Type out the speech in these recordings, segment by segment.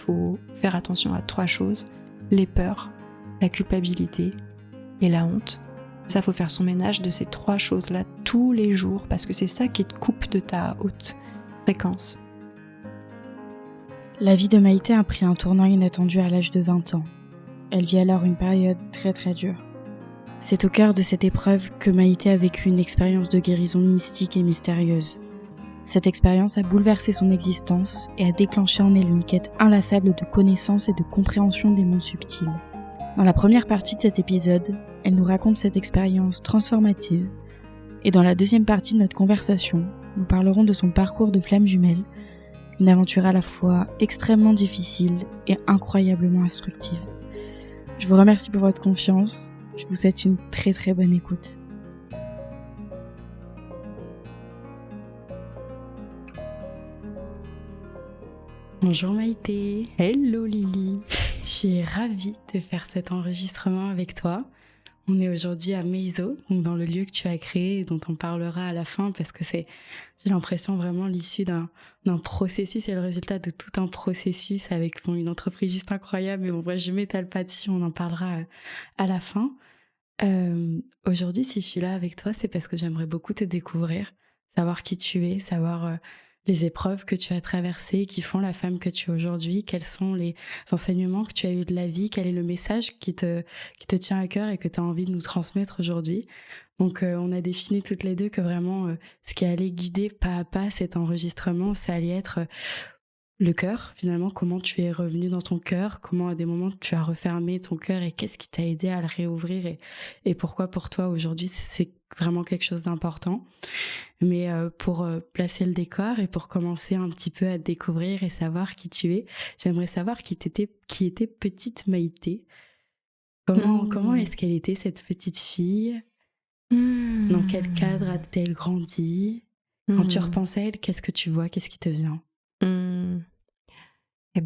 faut faire attention à 3 choses, les peurs, la culpabilité et la honte. Ça, faut faire son ménage de ces 3 choses-là tous les jours parce que c'est ça qui te coupe de ta haute fréquence. La vie de Maïté a pris un tournant inattendu à l'âge de 20 ans. Elle vit alors une période très très dure. C'est au cœur de cette épreuve que Maïté a vécu une expérience de guérison mystique et mystérieuse. Cette expérience a bouleversé son existence et a déclenché en elle une quête inlassable de connaissance et de compréhension des mondes subtils. Dans la première partie de cet épisode, elle nous raconte cette expérience transformative. Et dans la deuxième partie de notre conversation, nous parlerons de son parcours de flamme jumelle, une aventure à la fois extrêmement difficile et incroyablement instructive. Je vous remercie pour votre confiance. Je vous souhaite une très très bonne écoute. Bonjour Maïté. Hello Lily. Je suis ravie de faire cet enregistrement avec toi. On est aujourd'hui à Meizo, donc dans le lieu que tu as créé et dont on parlera à la fin parce que j'ai l'impression vraiment l'issue d'un processus et le résultat de tout un processus avec une entreprise juste incroyable. Mais bon, bref, je m'étale pas dessus, on en parlera à la fin. Aujourd'hui, si je suis là avec toi, c'est parce que j'aimerais beaucoup te découvrir, savoir qui tu es, savoir les épreuves que tu as traversées, qui font la femme que tu es aujourd'hui, quels sont les enseignements que tu as eus de la vie, quel est le message qui te tient à cœur et que tu as envie de nous transmettre aujourd'hui. Donc on a défini toutes les deux que vraiment ce qui allait guider pas à pas cet enregistrement, ça allait être le cœur, finalement, comment tu es revenu dans ton cœur, comment à des moments tu as refermé ton cœur et qu'est-ce qui t'a aidé à le réouvrir et pourquoi pour toi aujourd'hui c'est vraiment quelque chose d'important. Mais pour placer le décor et pour commencer un petit peu à te découvrir et savoir qui tu es, j'aimerais savoir qui était petite Maïté. Comment est-ce qu'elle était cette petite fille? Dans quel cadre a-t-elle grandi? Quand tu repenses à elle, qu'est-ce que tu vois? Qu'est-ce qui te vient? Et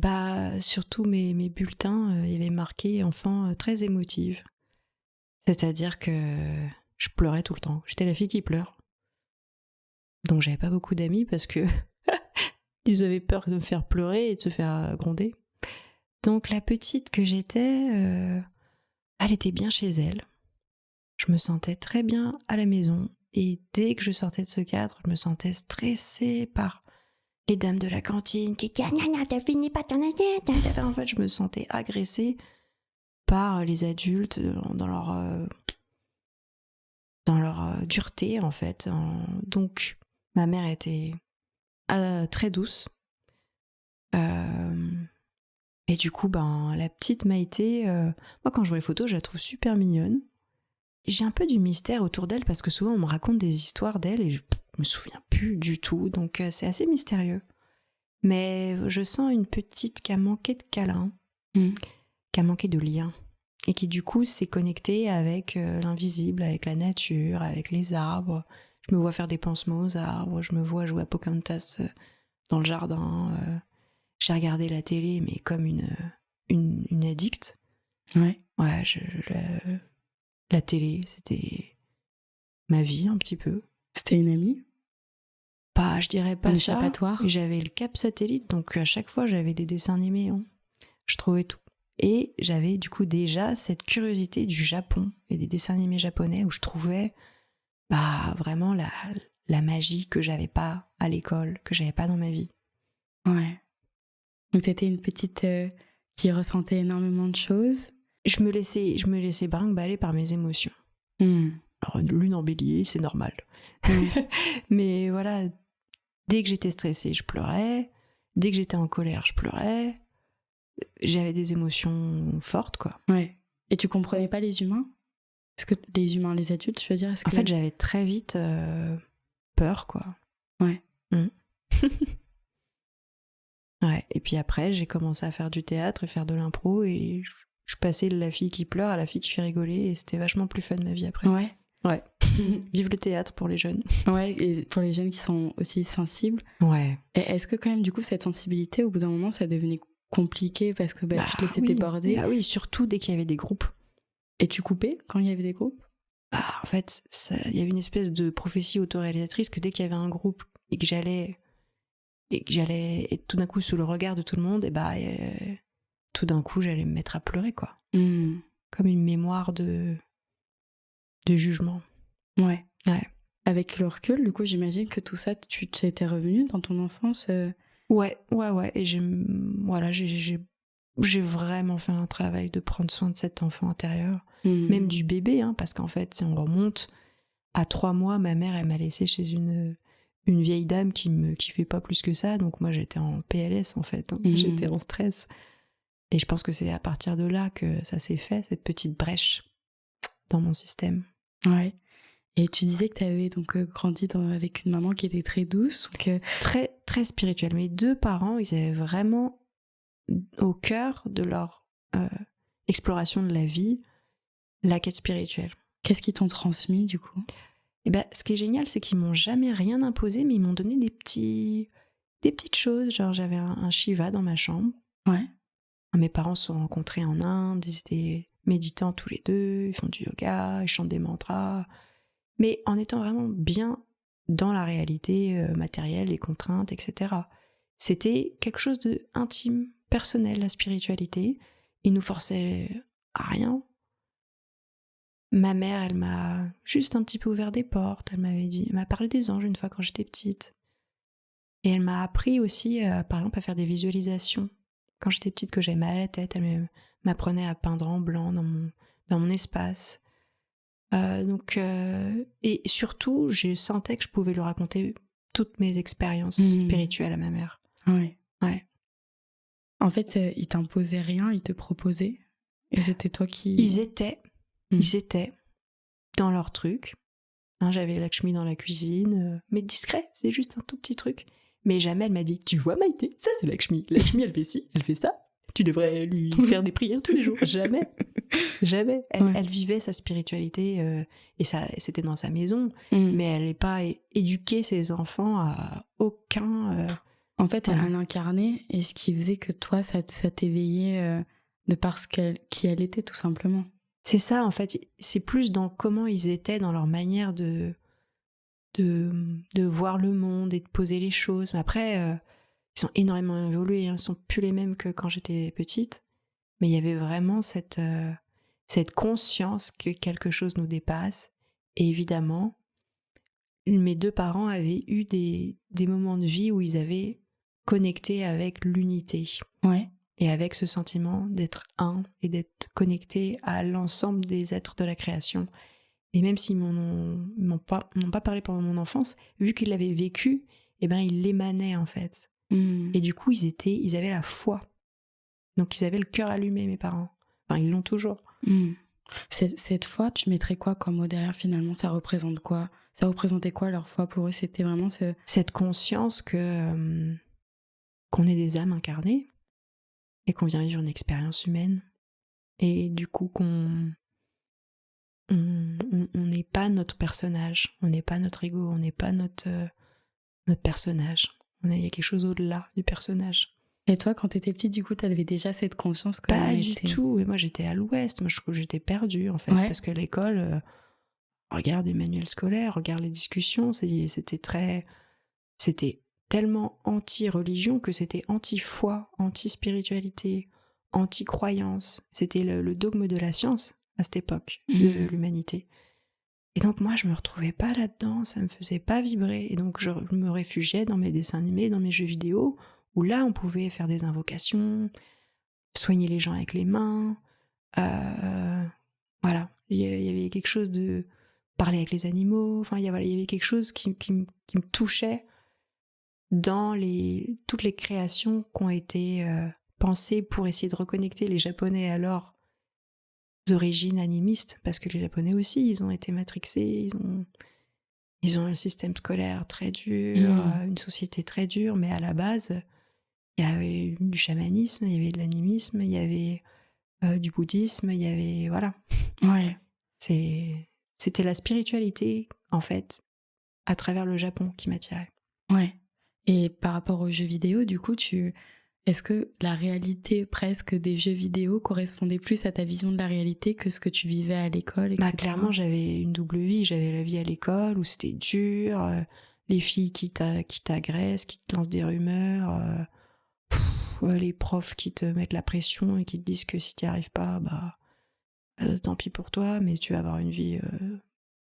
surtout mes bulletins, il y avait marqué enfant très émotive. C'est-à-dire que je pleurais tout le temps. J'étais la fille qui pleure. Donc j'avais pas beaucoup d'amis parce que ils avaient peur de me faire pleurer et de se faire gronder. Donc la petite que j'étais, elle était bien chez elle. Je me sentais très bien à la maison. Et dès que je sortais de ce cadre, je me sentais stressée par les dames de la cantine qui t'as fini pas ton assiette. En fait, je me sentais agressée par les adultes dans leur dureté, en fait. Donc, ma mère était très douce. Et du coup, la petite Maïté, moi, quand je vois les photos, je la trouve super mignonne. J'ai un peu du mystère autour d'elle parce que souvent, on me raconte des histoires d'elle et je me souviens plus du tout. Donc, c'est assez mystérieux. Mais je sens une petite qui a manqué de câlin, qui a manqué de lien, et qui du coup s'est connectée avec l'invisible, avec la nature, avec les arbres. Je me vois faire des pansements aux arbres, je me vois jouer à Pocahontas dans le jardin. J'ai regardé la télé, mais comme une addicte. Ouais. Ouais, la télé, c'était ma vie un petit peu. C'était une amie? Je dirais pas un ça. Échappatoire. J'avais le cap satellite, donc à chaque fois j'avais des dessins animés. Je trouvais tout. Et j'avais du coup déjà cette curiosité du Japon et des dessins animés japonais où je trouvais vraiment la magie que j'avais pas à l'école, que j'avais pas dans ma vie. Ouais. Donc t'étais une petite qui ressentait énormément de choses. Je me laissais brinque-baller par mes émotions. Alors lune en bélier, c'est normal. Mais voilà. Dès que j'étais stressée, je pleurais. Dès que j'étais en colère, je pleurais. J'avais des émotions fortes, quoi. Ouais. Et tu comprenais pas les humains? Est-ce que les humains, les adultes, je veux dire? En fait, j'avais très vite peur, quoi. Ouais. Ouais. Et puis après, j'ai commencé à faire du théâtre et faire de l'impro et je passais de la fille qui pleure à la fille qui fait rigoler et c'était vachement plus fun ma vie après. Ouais. Ouais. Vive le théâtre pour les jeunes. Ouais, et pour les jeunes qui sont aussi sensibles. Ouais. Et est-ce que quand même, du coup, cette sensibilité, au bout d'un moment, ça devenait compliqué parce que tu te laissais déborder? Oui, surtout dès qu'il y avait des groupes. Et tu coupais quand il y avait des groupes? En fait, il y avait une espèce de prophétie autoréalisatrice que dès qu'il y avait un groupe et que j'allais et que j'allais être tout d'un coup sous le regard de tout le monde, tout d'un coup j'allais me mettre à pleurer, quoi. Comme une mémoire de jugement. Ouais. Ouais. Avec le recul, du coup, j'imagine que tout ça, tu t'étais revenu dans ton enfance. Ouais. Et j'ai vraiment fait un travail de prendre soin de cet enfant intérieur, même du bébé, hein, parce qu'en fait, si on remonte à 3 mois, ma mère, elle m'a laissée chez une vieille dame qui me kiffait pas plus que ça, donc moi j'étais en PLS en fait, hein. J'étais en stress. Et je pense que c'est à partir de là que ça s'est fait, cette petite brèche dans mon système. Ouais. Et tu disais que tu avais donc grandi avec une maman qui était très douce. Donc, très, très spirituelle. Mes 2 parents, ils avaient vraiment au cœur de leur exploration de la vie la quête spirituelle. Qu'est-ce qu'ils t'ont transmis du coup ? Ce qui est génial, c'est qu'ils m'ont jamais rien imposé, mais ils m'ont donné des petites choses. Genre, j'avais un Shiva dans ma chambre. Ouais. Mes parents se sont rencontrés en Inde, ils étaient méditants tous les 2, ils font du yoga, ils chantent des mantras, mais en étant vraiment bien dans la réalité matérielle, les contraintes, etc. C'était quelque chose d'intime, personnel, la spiritualité. Ils nous forçaient à rien. Ma mère, elle m'a juste un petit peu ouvert des portes, elle m'a parlé des anges une fois quand j'étais petite. Et elle m'a appris aussi, par exemple, à faire des visualisations. Quand j'étais petite, que j'avais mal à la tête, elle m'apprenait à peindre en blanc dans mon espace. Et surtout, je sentais que je pouvais lui raconter toutes mes expériences spirituelles à ma mère. Ouais. En fait, ils t'imposaient rien, ils te proposaient. Et c'était toi qui... Ils étaient dans leur truc. Hein, j'avais Lakshmi dans la cuisine, mais discret, c'est juste un tout petit truc. Mais jamais elle m'a dit, tu vois Maïté, ça c'est Lakshmi. Lakshmi, elle fait ci, elle fait ça. Tu devrais lui faire des prières tous les jours. Jamais. Elle vivait sa spiritualité et c'était dans sa maison, mais elle n'est pas éduquée ses enfants à aucun... En fait, elle incarnait, et ce qui faisait que toi, ça t'éveillait de par qui elle était, tout simplement. C'est ça, en fait. C'est plus dans comment ils étaient, dans leur manière de voir le monde et de poser les choses. Mais après, ils sont énormément évolués. Hein. Ils sont plus les mêmes que quand j'étais petite. Mais il y avait vraiment cette conscience que quelque chose nous dépasse. Et évidemment, mes 2 parents avaient eu des moments de vie où ils avaient connecté avec l'unité. Ouais. Et avec ce sentiment d'être un et d'être connecté à l'ensemble des êtres de la création. Et même s'ils m'ont pas parlé pendant mon enfance, vu qu'ils l'avaient vécu, ils l'émanaient en fait. Et du coup, ils avaient la foi. Donc ils avaient le cœur allumé, mes parents. Enfin, ils l'ont toujours. Cette foi, tu mettrais quoi comme mot derrière finalement ? Ça représente quoi ? Ça représentait quoi leur foi pour eux ? C'était vraiment cette conscience qu'on est des âmes incarnées et qu'on vient vivre une expérience humaine. Et du coup, qu'on n'est pas notre personnage, on n'est pas notre ego, on n'est pas notre personnage. Il y a quelque chose au-delà du personnage. Et toi, quand t'étais petite, du coup, t'avais déjà cette conscience que... Pas du tout. Et moi, j'étais à l'ouest. Moi, je trouve que j'étais perdue, en fait. Ouais. Parce que l'école, regarde les manuels scolaires, regarde les discussions. C'était tellement anti-religion que c'était anti-foi, anti-spiritualité, anti-croyance. C'était le dogme de la science à cette époque de l'humanité. Et donc moi, je me retrouvais pas là-dedans, ça me faisait pas vibrer. Et donc je me réfugiais dans mes dessins animés, dans mes jeux vidéo, où là, on pouvait faire des invocations, soigner les gens avec les mains. Voilà, il y avait quelque chose de parler avec les animaux. Enfin, il y avait quelque chose qui me touchait dans toutes les créations qui ont été pensées pour essayer de reconnecter les Japonais à leurs origines animistes, parce que les Japonais aussi, ils ont été matrixés, ils ont un système scolaire très dur, une société très dure, mais à la base, il y avait du chamanisme, il y avait de l'animisme, il y avait du bouddhisme, il y avait... Voilà. Ouais. C'était la spiritualité, en fait, à travers le Japon qui m'attirait. Ouais. Et par rapport aux jeux vidéo, du coup, est-ce que la réalité presque des jeux vidéo correspondait plus à ta vision de la réalité que ce que tu vivais à l'école, etc. Clairement, j'avais une double vie. J'avais la vie à l'école où c'était dur, les filles qui t'agressent, qui te lancent des rumeurs, les profs qui te mettent la pression et qui te disent que si tu n'y arrives pas, tant pis pour toi, mais tu vas avoir une vie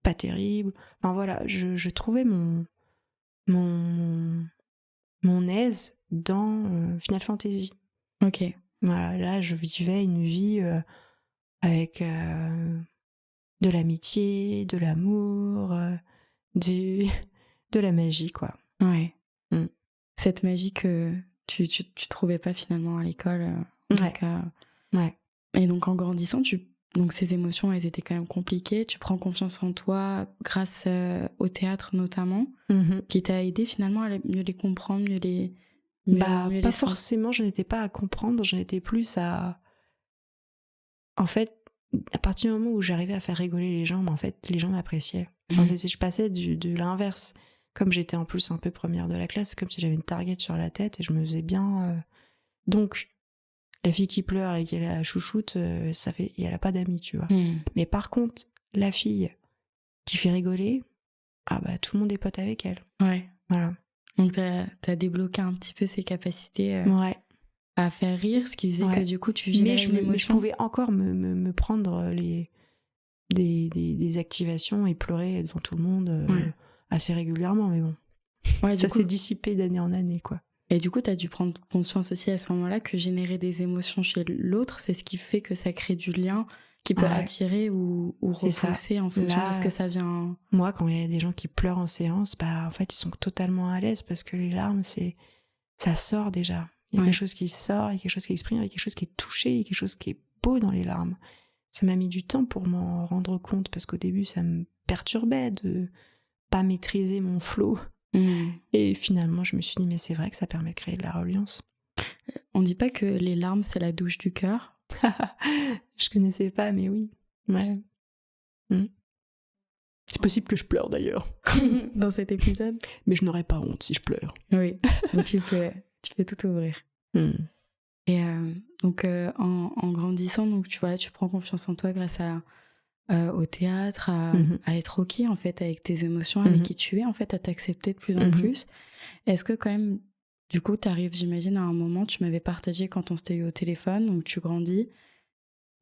pas terrible. Enfin voilà, je trouvais mon aise dans Final Fantasy. Ok. Voilà, là je vivais une vie avec de l'amitié, de l'amour, de la magie, quoi. Ouais. Mm. Cette magie que tu trouvais pas finalement à l'école, en tout Ouais. cas. Ouais. Et donc en grandissant, donc ces émotions, elles étaient quand même compliquées. Tu prends confiance en toi grâce au théâtre notamment, qui t'a aidé finalement à mieux les comprendre, mieux Pas les forcément, je n'étais pas à comprendre, je n'étais plus à... En fait, à partir du moment où j'arrivais à faire rigoler les gens, en fait, les gens m'appréciaient. Enfin, je passais de l'inverse. Comme j'étais en plus un peu première de la classe, c'est comme si j'avais une target sur la tête et je me faisais bien... Donc, la fille qui pleure et qui est la chouchoute, ça fait... elle a pas d'amis, tu vois. Mais par contre, la fille qui fait rigoler, tout le monde est pote avec elle. Ouais. Voilà. Donc t'as débloqué un petit peu ces capacités ouais. à faire rire, ce qui faisait que du coup tu générais mais une émotion. Mais je pouvais encore me prendre des activations et pleurer devant tout le monde assez régulièrement, mais bon. Ouais, ça s'est dissipé d'année en année, quoi. Et du coup, tu as dû prendre conscience aussi à ce moment-là que générer des émotions chez l'autre, c'est ce qui fait que ça crée du lien qui peut attirer ou repousser en fonction de ce que ça vient. Moi, quand il y a des gens qui pleurent en séance, en fait, ils sont totalement à l'aise parce que les larmes, ça sort déjà. Il y a quelque chose qui sort, il y a quelque chose qui exprime, il y a quelque chose qui est touché, il y a quelque chose qui est beau dans les larmes. Ça m'a mis du temps pour m'en rendre compte parce qu'au début, ça me perturbait de pas maîtriser mon flow. Et finalement, je me suis dit, mais c'est vrai que ça permet de créer de la reliance. On dit pas que les larmes, c'est la douche du cœur? Je connaissais pas, mais oui. Ouais. C'est possible que je pleure d'ailleurs. Dans cet épisode. Mais je n'aurais pas honte si je pleure. Oui, donc tu peux tout ouvrir. Et donc en grandissant, donc tu vois, tu prends confiance en toi grâce au théâtre, à être ok en fait avec tes émotions, avec qui tu es en fait, à t'accepter de plus en plus. Est-ce que quand même, du coup, t'arrives, j'imagine, à un moment, tu m'avais partagé quand on s'était eu au téléphone, donc tu grandis,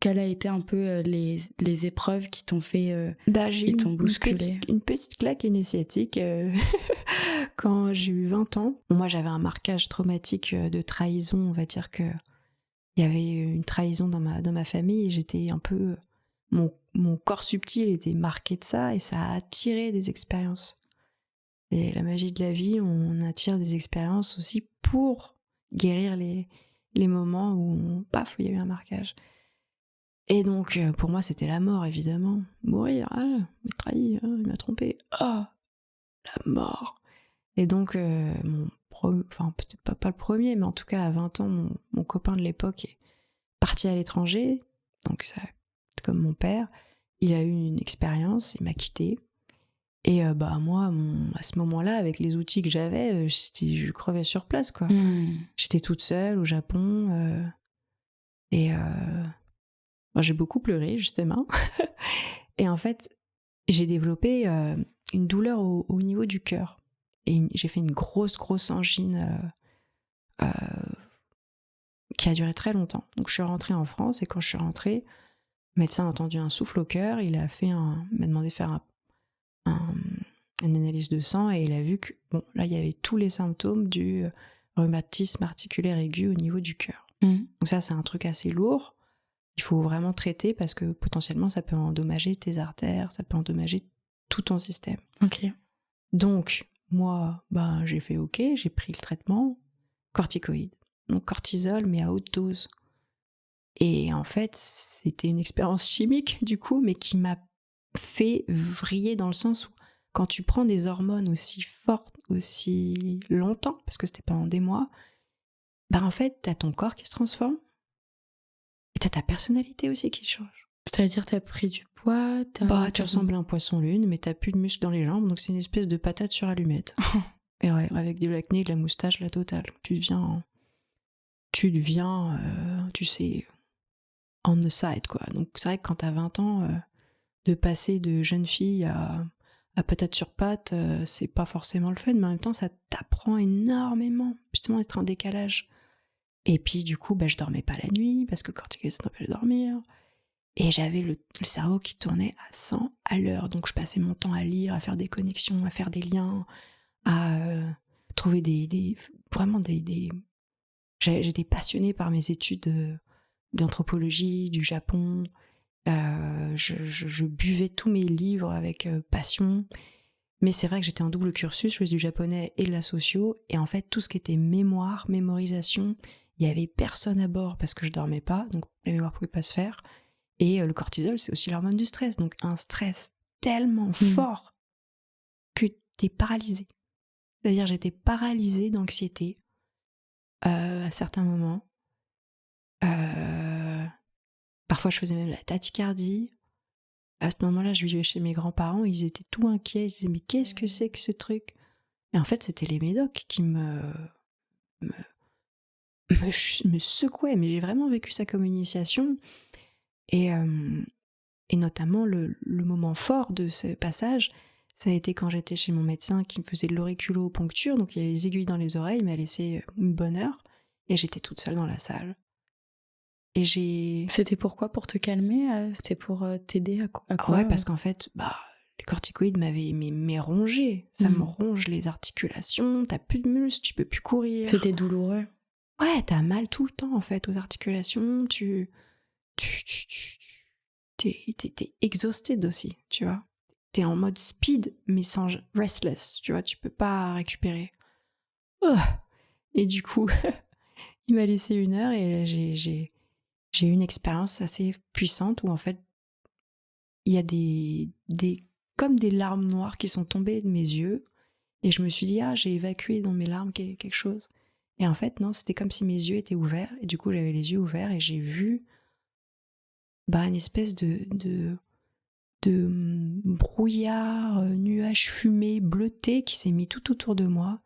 quelles a été un peu les épreuves qui t'ont fait, qui t'ont bousculé? Une petite claque initiatique quand j'ai eu 20 ans. Moi, j'avais un marquage traumatique de trahison, on va dire que il y avait une trahison dans ma famille et j'étais un peu... Mon corps subtil était marqué de ça et ça a attiré des expériences. Et la magie de la vie, on attire des expériences aussi pour guérir les moments où, paf, il y a eu un marquage. Et donc, pour moi, c'était la mort, évidemment. Mourir, il m'a trahi, il m'a trompé. La mort. Et donc, peut-être pas le premier, mais en tout cas, à 20 ans, mon copain de l'époque est parti à l'étranger. Donc, ça, comme mon père, il a eu une expérience, il m'a quitté. Et moi, à ce moment-là, avec les outils que j'avais, je crevais sur place, quoi. J'étais toute seule au Japon. J'ai beaucoup pleuré, justement. Et en fait, j'ai développé une douleur au niveau du cœur. Et j'ai fait une grosse angine qui a duré très longtemps. Donc, je suis rentrée en France et quand je suis rentrée, le médecin a entendu un souffle au cœur. Il m'a demandé de faire une analyse de sang et il a vu que là il y avait tous les symptômes du rhumatisme articulaire aigu au niveau du cœur. Donc ça, c'est un truc assez lourd. Il faut vraiment traiter parce que potentiellement ça peut endommager tes artères, ça peut endommager tout ton système. Ok. Donc moi, j'ai fait ok, j'ai pris le traitement corticoïde, donc cortisol mais à haute dose. Et en fait, c'était une expérience chimique du coup, mais qui m'a fait vriller dans le sens où quand tu prends des hormones aussi fortes, aussi longtemps, parce que c'était pendant des mois, en fait, t'as ton corps qui se transforme et t'as ta personnalité aussi qui change. C'est-à-dire, t'as pris du poids, tu ressembles à un poisson-lune, mais t'as plus de muscles dans les jambes, donc c'est une espèce de patate sur allumette. Et ouais, avec de l'acné, de la moustache, la totale. Tu deviens, tu sais, on the side, quoi. Donc c'est vrai que quand t'as 20 ans, de passer de jeune fille à peut-être sur pattes, c'est pas forcément le fun, mais en même temps, ça t'apprend énormément, justement, d'être en décalage. Et puis, du coup, je dormais pas la nuit, parce que le corticoïde, ça t'empêche de dormir. Et j'avais le cerveau qui tournait à 100 à l'heure. Donc, je passais mon temps à lire, à faire des connexions, à faire des liens, à trouver vraiment des... J'étais passionnée par mes études d'anthropologie, du Japon. Je buvais tous mes livres avec passion. Mais c'est vrai que j'étais en double cursus, je faisais du japonais et de la socio. Et en fait, tout ce qui était mémoire, mémorisation, il n'y avait personne à bord parce que je dormais pas. Donc, la mémoire ne pouvait pas se faire. Et le cortisol, c'est aussi l'hormone du stress. Donc, un stress tellement fort que t'es paralysé. C'est-à-dire, j'étais paralysée d'anxiété à certains moments. Parfois, je faisais même la tachycardie. À ce moment-là, je vivais chez mes grands-parents. Ils étaient tout inquiets. Ils disaient, mais qu'est-ce que c'est que ce truc? Et en fait, c'était les médocs qui me secouaient. Mais j'ai vraiment vécu ça comme une initiation. Et notamment, le moment fort de ce passage, ça a été quand j'étais chez mon médecin qui me faisait de l'auriculopuncture. Donc, il y avait des aiguilles dans les oreilles. Il m'a laissé une bonne heure. Et j'étais toute seule dans la salle. Et j'ai... C'était pourquoi? Pour te calmer? C'était pour t'aider à quoi? Ouais, parce qu'en fait, les corticoïdes m'avaient rongé. Ça me ronge les articulations, t'as plus de muscles, tu peux plus courir. C'était douloureux? Ouais, t'as mal tout le temps, en fait, aux articulations. T'es exhausted aussi, tu vois. T'es en mode speed, mais sans restless, tu vois, tu peux pas récupérer. Oh. Et du coup, il m'a laissé 1 heure et j'ai eu une expérience assez puissante où en fait, il y a comme des larmes noires qui sont tombées de mes yeux et je me suis dit, j'ai évacué dans mes larmes quelque chose. Et en fait, non, c'était comme si mes yeux étaient ouverts et du coup, j'avais les yeux ouverts et j'ai vu une espèce de brouillard, nuage fumé, bleuté qui s'est mis tout autour de moi.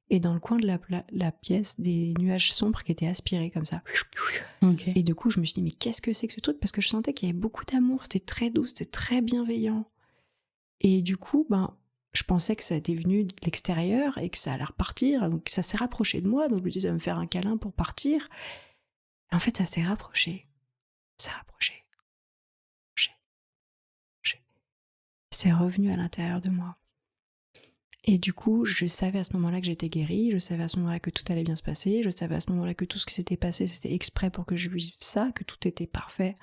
Et dans le coin de la pièce, des nuages sombres qui étaient aspirés comme ça. Okay. Et du coup, je me suis dit, mais qu'est-ce que c'est que ce truc? Parce que je sentais qu'il y avait beaucoup d'amour, c'était très doux, c'était très bienveillant. Et du coup, je pensais que ça était venu de l'extérieur et que ça allait repartir. Donc ça s'est rapproché de moi, donc je me disais, ça va me faire un câlin pour partir. Et en fait, ça s'est rapproché. Ça s'est rapproché. C'est revenu à l'intérieur de moi. Et du coup, je savais à ce moment-là que j'étais guérie, je savais à ce moment-là que tout allait bien se passer, je savais à ce moment-là que tout ce qui s'était passé, c'était exprès pour que je vive ça, que tout était parfait,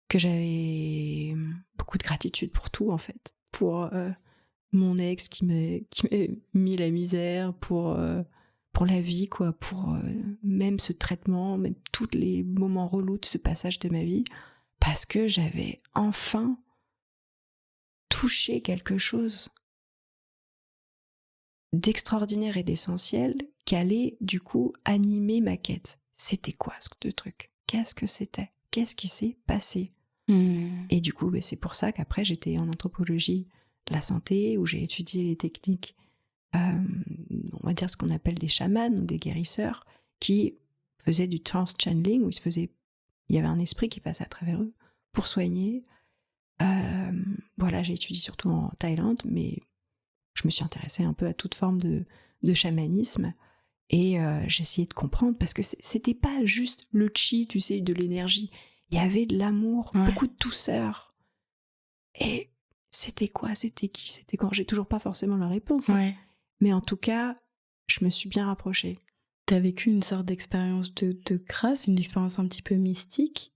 que j'avais beaucoup de gratitude pour tout, en fait. Pour mon ex qui m'a mis la misère, pour la vie, quoi, pour même ce traitement, même tous les moments relous de ce passage de ma vie, parce que j'avais enfin touché quelque chose d'extraordinaire et d'essentiel qui allait du coup animer ma quête. C'était quoi ce truc? Qu'est-ce que c'était? Qu'est-ce qui s'est passé? Et du coup, c'est pour ça qu'après j'étais en anthropologie de la santé où j'ai étudié les techniques, on va dire ce qu'on appelle des chamans, des guérisseurs qui faisaient du trans-channeling où il y avait un esprit qui passait à travers eux pour soigner. Voilà, j'ai étudié surtout en Thaïlande, mais je me suis intéressée un peu à toute forme de chamanisme et j'ai essayé de comprendre parce que c'était pas juste le chi, tu sais, de l'énergie. Il y avait de l'amour, beaucoup de douceur. Et c'était quoi? C'était qui? C'était quand? J'ai toujours pas forcément la réponse. Ouais. Mais en tout cas, je me suis bien rapprochée. T'as vécu une sorte d'expérience de grâce, une expérience un petit peu mystique?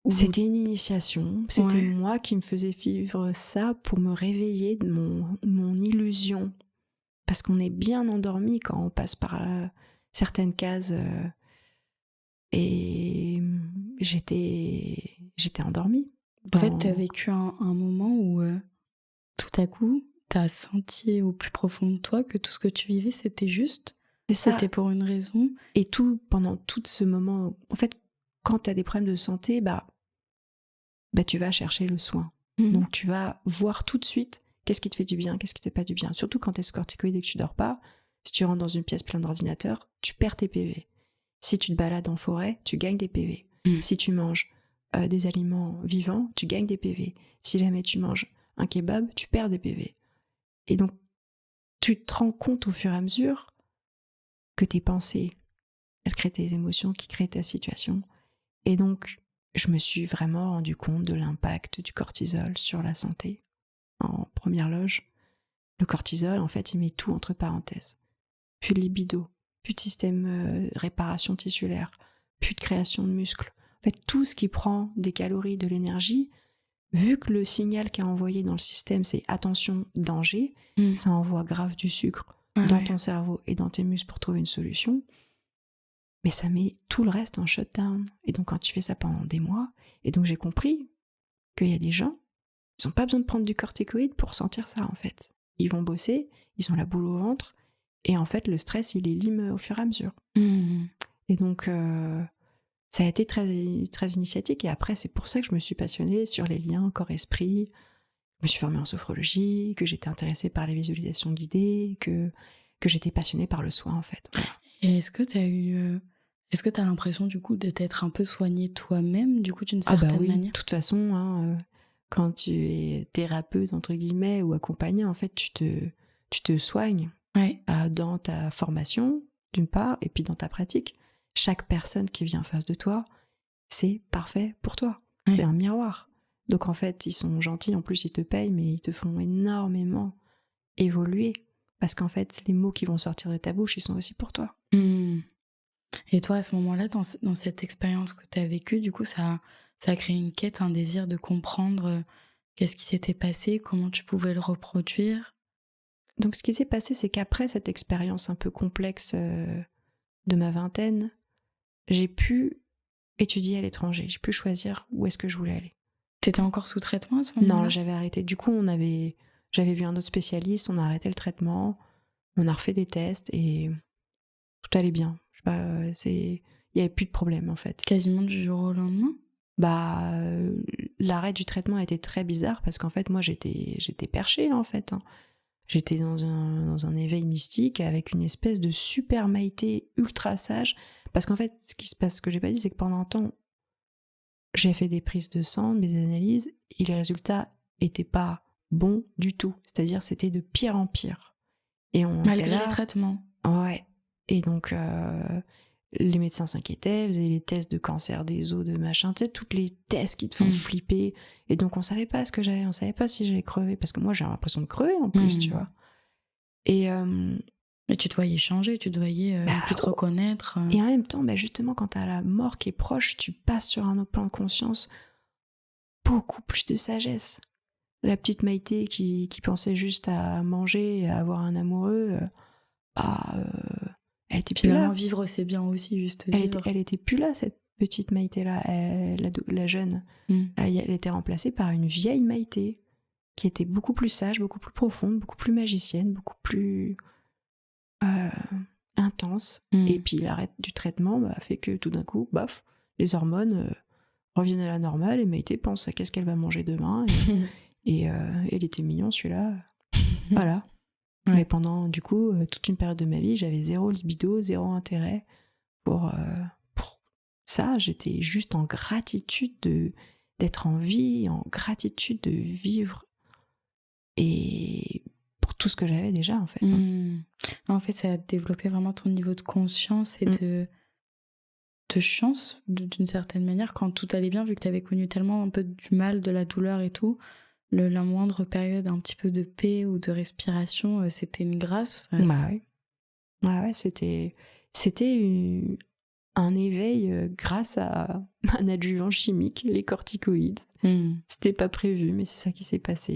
C'était une initiation, c'était moi qui me faisais vivre ça pour me réveiller de mon illusion. Parce qu'on est bien endormi quand on passe par certaines cases. Et j'étais endormie. En fait, t'as vécu un moment où tout à coup, t'as senti au plus profond de toi que tout ce que tu vivais, c'était juste. C'était pour une raison. Et pendant tout ce moment, en fait, quand t'as des problèmes de santé, tu vas chercher le soin. Donc tu vas voir tout de suite qu'est-ce qui te fait du bien, qu'est-ce qui te fait pas du bien. Surtout quand t'es sous corticoïde et que tu dors pas, si tu rentres dans une pièce pleine d'ordinateurs, tu perds tes PV. Si tu te balades en forêt, tu gagnes des PV. Si tu manges des aliments vivants, tu gagnes des PV. Si jamais tu manges un kebab, tu perds des PV. Et donc, tu te rends compte au fur et à mesure que tes pensées, elles créent tes émotions qui créent ta situation. Et donc, je me suis vraiment rendu compte de l'impact du cortisol sur la santé. En première loge, le cortisol, en fait, il met tout entre parenthèses. Plus de libido, plus de système réparation tissulaire, plus de création de muscles. En fait, tout ce qui prend des calories, de l'énergie, vu que le signal qui est envoyé dans le système, c'est attention, danger, ça envoie grave du sucre dans ton cerveau et dans tes muscles pour trouver une solution. Mais ça met tout le reste en shutdown. Et donc, quand tu fais ça pendant des mois, et donc j'ai compris qu'il y a des gens, ils n'ont pas besoin de prendre du corticoïde pour sentir ça, en fait. Ils vont bosser, ils ont la boule au ventre, et en fait, le stress, il est lime au fur et à mesure. Et donc, ça a été très, très initiatique. Et après, c'est pour ça que je me suis passionnée sur les liens corps-esprit. Je me suis formée en sophrologie, que j'étais intéressée par les visualisations guidées, que j'étais passionnée par le soin, en fait. Voilà. Et est-ce que tu as l'impression, du coup, de t'être un peu soignée toi-même, du coup, d'une certaine manière? De toute façon, hein, quand tu es thérapeute, entre guillemets, ou accompagnée, en fait, tu te soignes dans ta formation, d'une part, et puis dans ta pratique. Chaque personne qui vient en face de toi, c'est parfait pour toi. C'est un miroir. Donc, en fait, ils sont gentils, en plus, ils te payent, mais ils te font énormément évoluer. Parce qu'en fait, les mots qui vont sortir de ta bouche, ils sont aussi pour toi. Et toi, à ce moment-là, dans cette expérience que tu as vécue, du coup, ça a créé une quête, un désir de comprendre qu'est-ce qui s'était passé, comment tu pouvais le reproduire. Donc, ce qui s'est passé, c'est qu'après cette expérience un peu complexe de ma vingtaine, j'ai pu étudier à l'étranger. J'ai pu choisir où est-ce que je voulais aller. T'étais encore sous traitement à ce moment-là? Non, j'avais arrêté. Du coup, j'avais vu un autre spécialiste, on a arrêté le traitement, on a refait des tests et tout allait bien. Je sais pas, il n'y avait plus de problème en fait. Quasiment du jour au lendemain? L'arrêt du traitement a été très bizarre parce qu'en fait, moi, j'étais perchée en fait. Hein. J'étais dans un éveil mystique avec une espèce de super maïté ultra sage. Parce qu'en fait, ce qui se passe, ce que j'ai pas dit, c'est que pendant un temps, j'ai fait des prises de sang, des analyses, et les résultats étaient pas bons du tout. C'est-à-dire, c'était de pire en pire. Et malgré les traitements? Ouais. Et donc, les médecins s'inquiétaient, faisaient les tests de cancer des os, de machin, tu sais, tous les tests qui te font flipper. Et donc, on savait pas ce que j'avais, on savait pas si j'allais crever, parce que moi, j'avais l'impression de crever en plus, tu vois. Et tu te voyais changer, tu te voyais plus te reconnaître. Et en même temps, justement, quand t'as la mort qui est proche, tu passes sur un autre plan de conscience, beaucoup plus de sagesse. La petite Maïté qui pensait juste à manger et à avoir un amoureux, elle était plus là. Vivre, c'est bien aussi, juste vivre. Elle était plus là, cette petite Maïté-là, la jeune. Elle était remplacée par une vieille Maïté qui était beaucoup plus sage, beaucoup plus profonde, beaucoup plus magicienne, beaucoup plus intense. Et puis l'arrêt du traitement a fait que tout d'un coup, baf, les hormones reviennent à la normale et Maïté pense à qu'est-ce qu'elle va manger demain. Et il était mignon celui-là. Voilà. Mais pendant, du coup, toute une période de ma vie, j'avais zéro libido, zéro intérêt pour ça. J'étais juste en gratitude d'être en vie, en gratitude de vivre et pour tout ce que j'avais déjà, en fait. En fait, ça a développé vraiment ton niveau de conscience et de chance, d'une certaine manière, quand tout allait bien, vu que tu avais connu tellement un peu du mal, de la douleur et tout. La moindre période un petit peu de paix ou de respiration, c'était une grâce. Ouais, c'était un éveil grâce à un adjuvant chimique, les corticoïdes. C'était pas prévu, mais c'est ça qui s'est passé.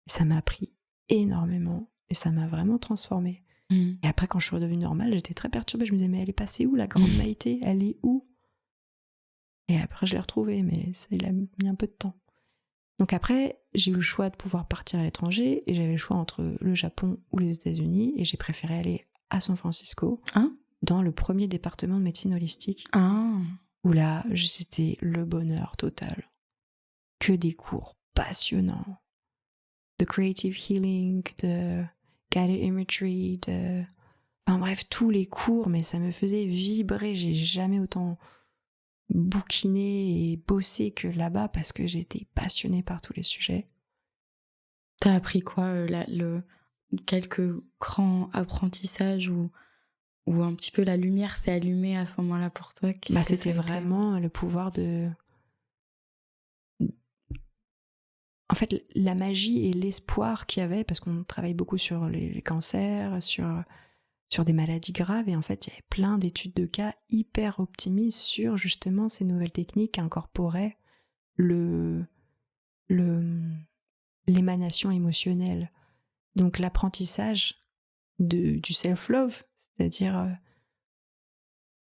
Et ça m'a appris énormément et ça m'a vraiment transformée. Et après, quand je suis redevenue normale, j'étais très perturbée. Je me disais, mais elle est passée où, la grande Maïté? Elle est où? Et après, je l'ai retrouvée, mais ça, il a mis un peu de temps. Donc après, j'ai eu le choix de pouvoir partir à l'étranger et j'avais le choix entre le Japon ou les États-Unis et j'ai préféré aller à San Francisco, dans le premier département de médecine holistique, où là, c'était le bonheur total. Que des cours passionnants, de creative healing, de guided imagery, enfin bref, tous les cours, mais ça me faisait vibrer. J'ai jamais autant bouquiné et bossé que là-bas parce que j'étais passionnée par tous les sujets. T'as appris quoi, quelques grands apprentissages où un petit peu la lumière s'est allumée à ce moment-là pour toi? Qu'est-ce que ça C'était a été? vraiment le pouvoir de... En fait, la magie et l'espoir qu'il y avait, parce qu'on travaille beaucoup sur les cancers, sur des maladies graves, et en fait, il y avait plein d'études de cas hyper optimistes sur justement ces nouvelles techniques qui incorporaient le, le, l'émanation émotionnelle. Donc l'apprentissage du self-love, c'est-à-dire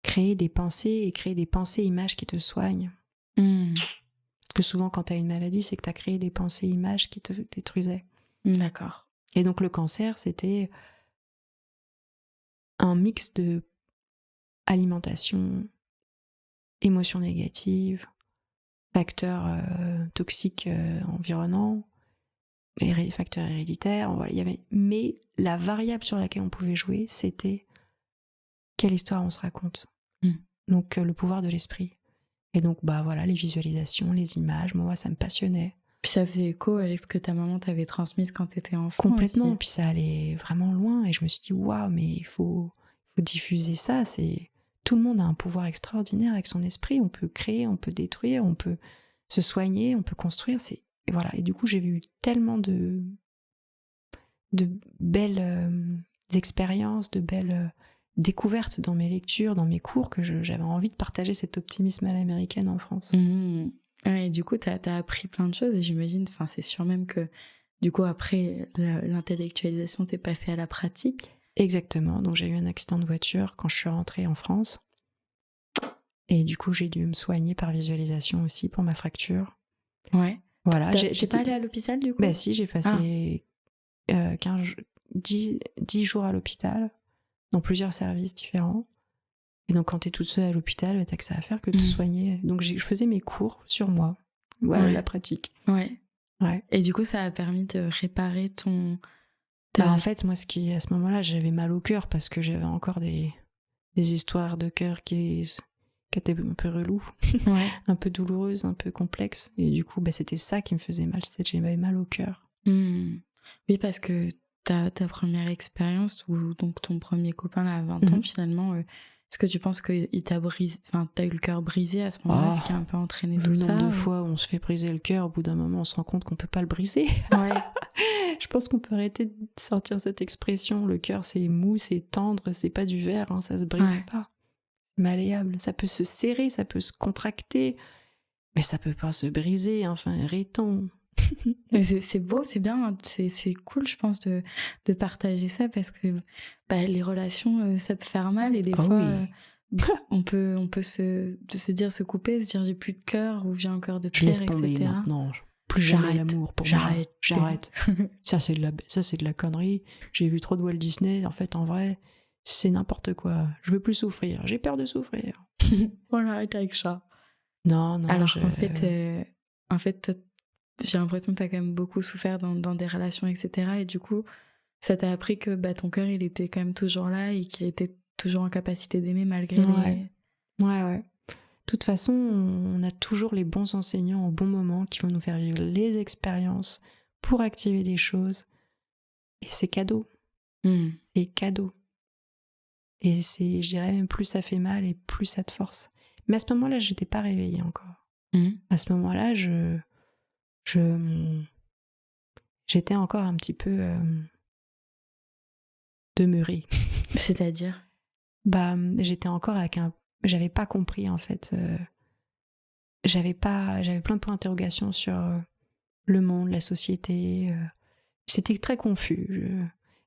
créer des pensées et créer des pensées-images qui te soignent. Mmh. Parce que souvent, quand tu as une maladie, c'est que tu as créé des pensées-images qui te détruisaient. D'accord. Et donc le cancer, c'était un mix de alimentation, émotions négatives, facteurs toxiques environnants, facteurs héréditaires. Voilà, il y avait... Mais la variable sur laquelle on pouvait jouer, c'était quelle histoire on se raconte. Mmh. Donc le pouvoir de l'esprit. Et donc voilà, les visualisations, les images, moi ça me passionnait. Puis ça faisait écho avec ce que ta maman t'avait transmis quand t'étais enfant Complètement, aussi. puis ça allait vraiment loin et je me suis dit waouh, mais il faut diffuser ça. C'est tout le monde a un pouvoir extraordinaire avec son esprit. On peut créer, on peut détruire, on peut se soigner, on peut construire. Et voilà. Et du coup, j'ai eu tellement de belles expériences, de belles découvertes dans mes lectures, dans mes cours, que j'avais envie de partager cet optimisme à l'américaine en France. Mmh. Ouais, et du coup, t'as appris plein de choses et j'imagine, enfin, c'est sûr même que du coup, après l'intellectualisation, t'es passée à la pratique. Exactement. Donc j'ai eu un accident de voiture quand je suis rentrée en France. Et du coup, j'ai dû me soigner par visualisation aussi pour ma fracture. Ouais. Voilà. T'es pas allée à l'hôpital du coup? Bah si, j'ai passé 10 jours à l'hôpital, dans plusieurs services différents. Et donc quand t'es toute seule à l'hôpital, t'as que ça à faire que de te soigner. Donc je faisais mes cours sur moi. Voilà, la pratique. Ouais. Ouais. Et du coup, ça a permis de réparer En fait, moi, à ce moment-là, j'avais mal au cœur parce que j'avais encore des histoires de cœur qui étaient un peu reloues, ouais. un peu douloureuses, un peu complexes. Et du coup, c'était ça qui me faisait mal, c'était que j'avais mal au cœur. Mmh. Oui, parce que ta première expérience, ou donc ton premier copain là, à 20 ans, finalement, est-ce que tu penses qu'il t'a brisé, enfin, t'as eu le cœur brisé à ce moment-là, ce qui a un peu entraîné tout ça? Le nombre de fois où on se fait briser le cœur, au bout d'un moment, on se rend compte qu'on peut pas le briser. Ouais. Je pense qu'on peut arrêter de sortir cette expression. Le cœur, c'est mou, c'est tendre, c'est pas du verre, hein, ça se brise pas. C'est malléable, ça peut se serrer, ça peut se contracter, mais ça peut pas se briser, enfin, arrêtons. C'est beau, c'est bien, hein, c'est cool, je pense, de partager ça parce que les relations, ça peut faire mal et des fois, on peut se dire, se couper, se dire j'ai plus de cœur ou j'ai un cœur de Je pierre, laisse tomber etc. maintenant. Plus jamais l'amour pour moi. J'arrête. Ça c'est de la connerie. J'ai vu trop de Walt Disney. En fait, en vrai, c'est n'importe quoi. Je veux plus souffrir. J'ai peur de souffrir. On arrête avec ça. Non. Alors en fait, j'ai l'impression que t'as quand même beaucoup souffert dans des relations, etc. Et du coup, ça t'a appris que ton cœur, il était quand même toujours là et qu'il était toujours en capacité d'aimer malgré les... Ouais. De toute façon, on a toujours les bons enseignants au bon moment qui vont nous faire vivre les expériences pour activer des choses. Et c'est cadeau. C'est cadeau. Et je dirais même plus ça fait mal et plus ça te force. Mais à ce moment-là, je n'étais pas réveillée encore. À ce moment-là, j'étais encore un petit peu demeurée. C'est-à-dire? J'étais encore j'avais pas compris en fait. J'avais plein de points d'interrogation sur le monde, la société. C'était très confus.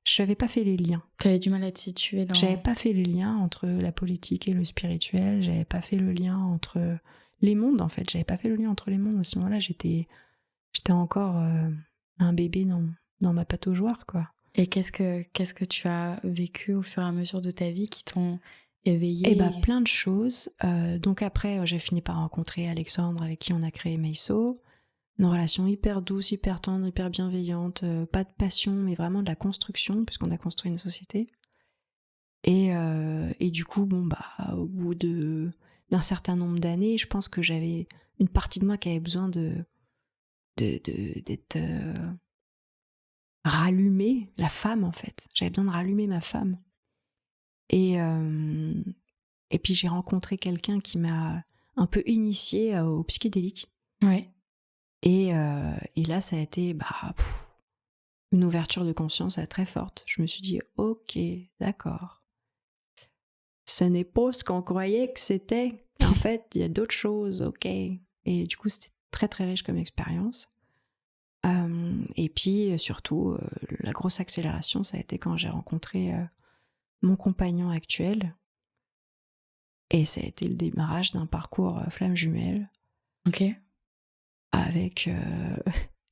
Je n'avais pas fait les liens. Tu avais du mal à te situer dans... J'avais pas fait les liens entre la politique et le spirituel. J'avais pas fait le lien entre les mondes, en fait. J'avais pas fait le lien entre les mondes. À ce moment-là, j'étais encore un bébé dans ma pataugeoire, quoi. Et qu'est-ce que tu as vécu au fur et à mesure de ta vie qui t'ont éveillée? Plein de choses. Donc après, j'ai fini par rencontrer Alexandre, avec qui on a créé Meiso. Une relation hyper douce, hyper tendre, hyper bienveillante. Pas de passion, mais vraiment de la construction, puisqu'on a construit une société. Et du coup, au bout d'un certain nombre d'années, je pense que j'avais une partie de moi qui avait besoin d'être rallumer la femme, en fait. J'avais besoin de rallumer ma femme. Et puis j'ai rencontré quelqu'un qui m'a un peu initiée au psychédélique. Ouais. Et là, ça a été une ouverture de conscience très forte. Je me suis dit, ok, d'accord. Ce n'est pas ce qu'on croyait que c'était. En fait, il y a d'autres choses, ok. Et du coup, c'était très très riche comme expérience. Et puis surtout, la grosse accélération, ça a été quand j'ai rencontré mon compagnon actuel. Et ça a été le démarrage d'un parcours flamme jumelle. Ok. Avec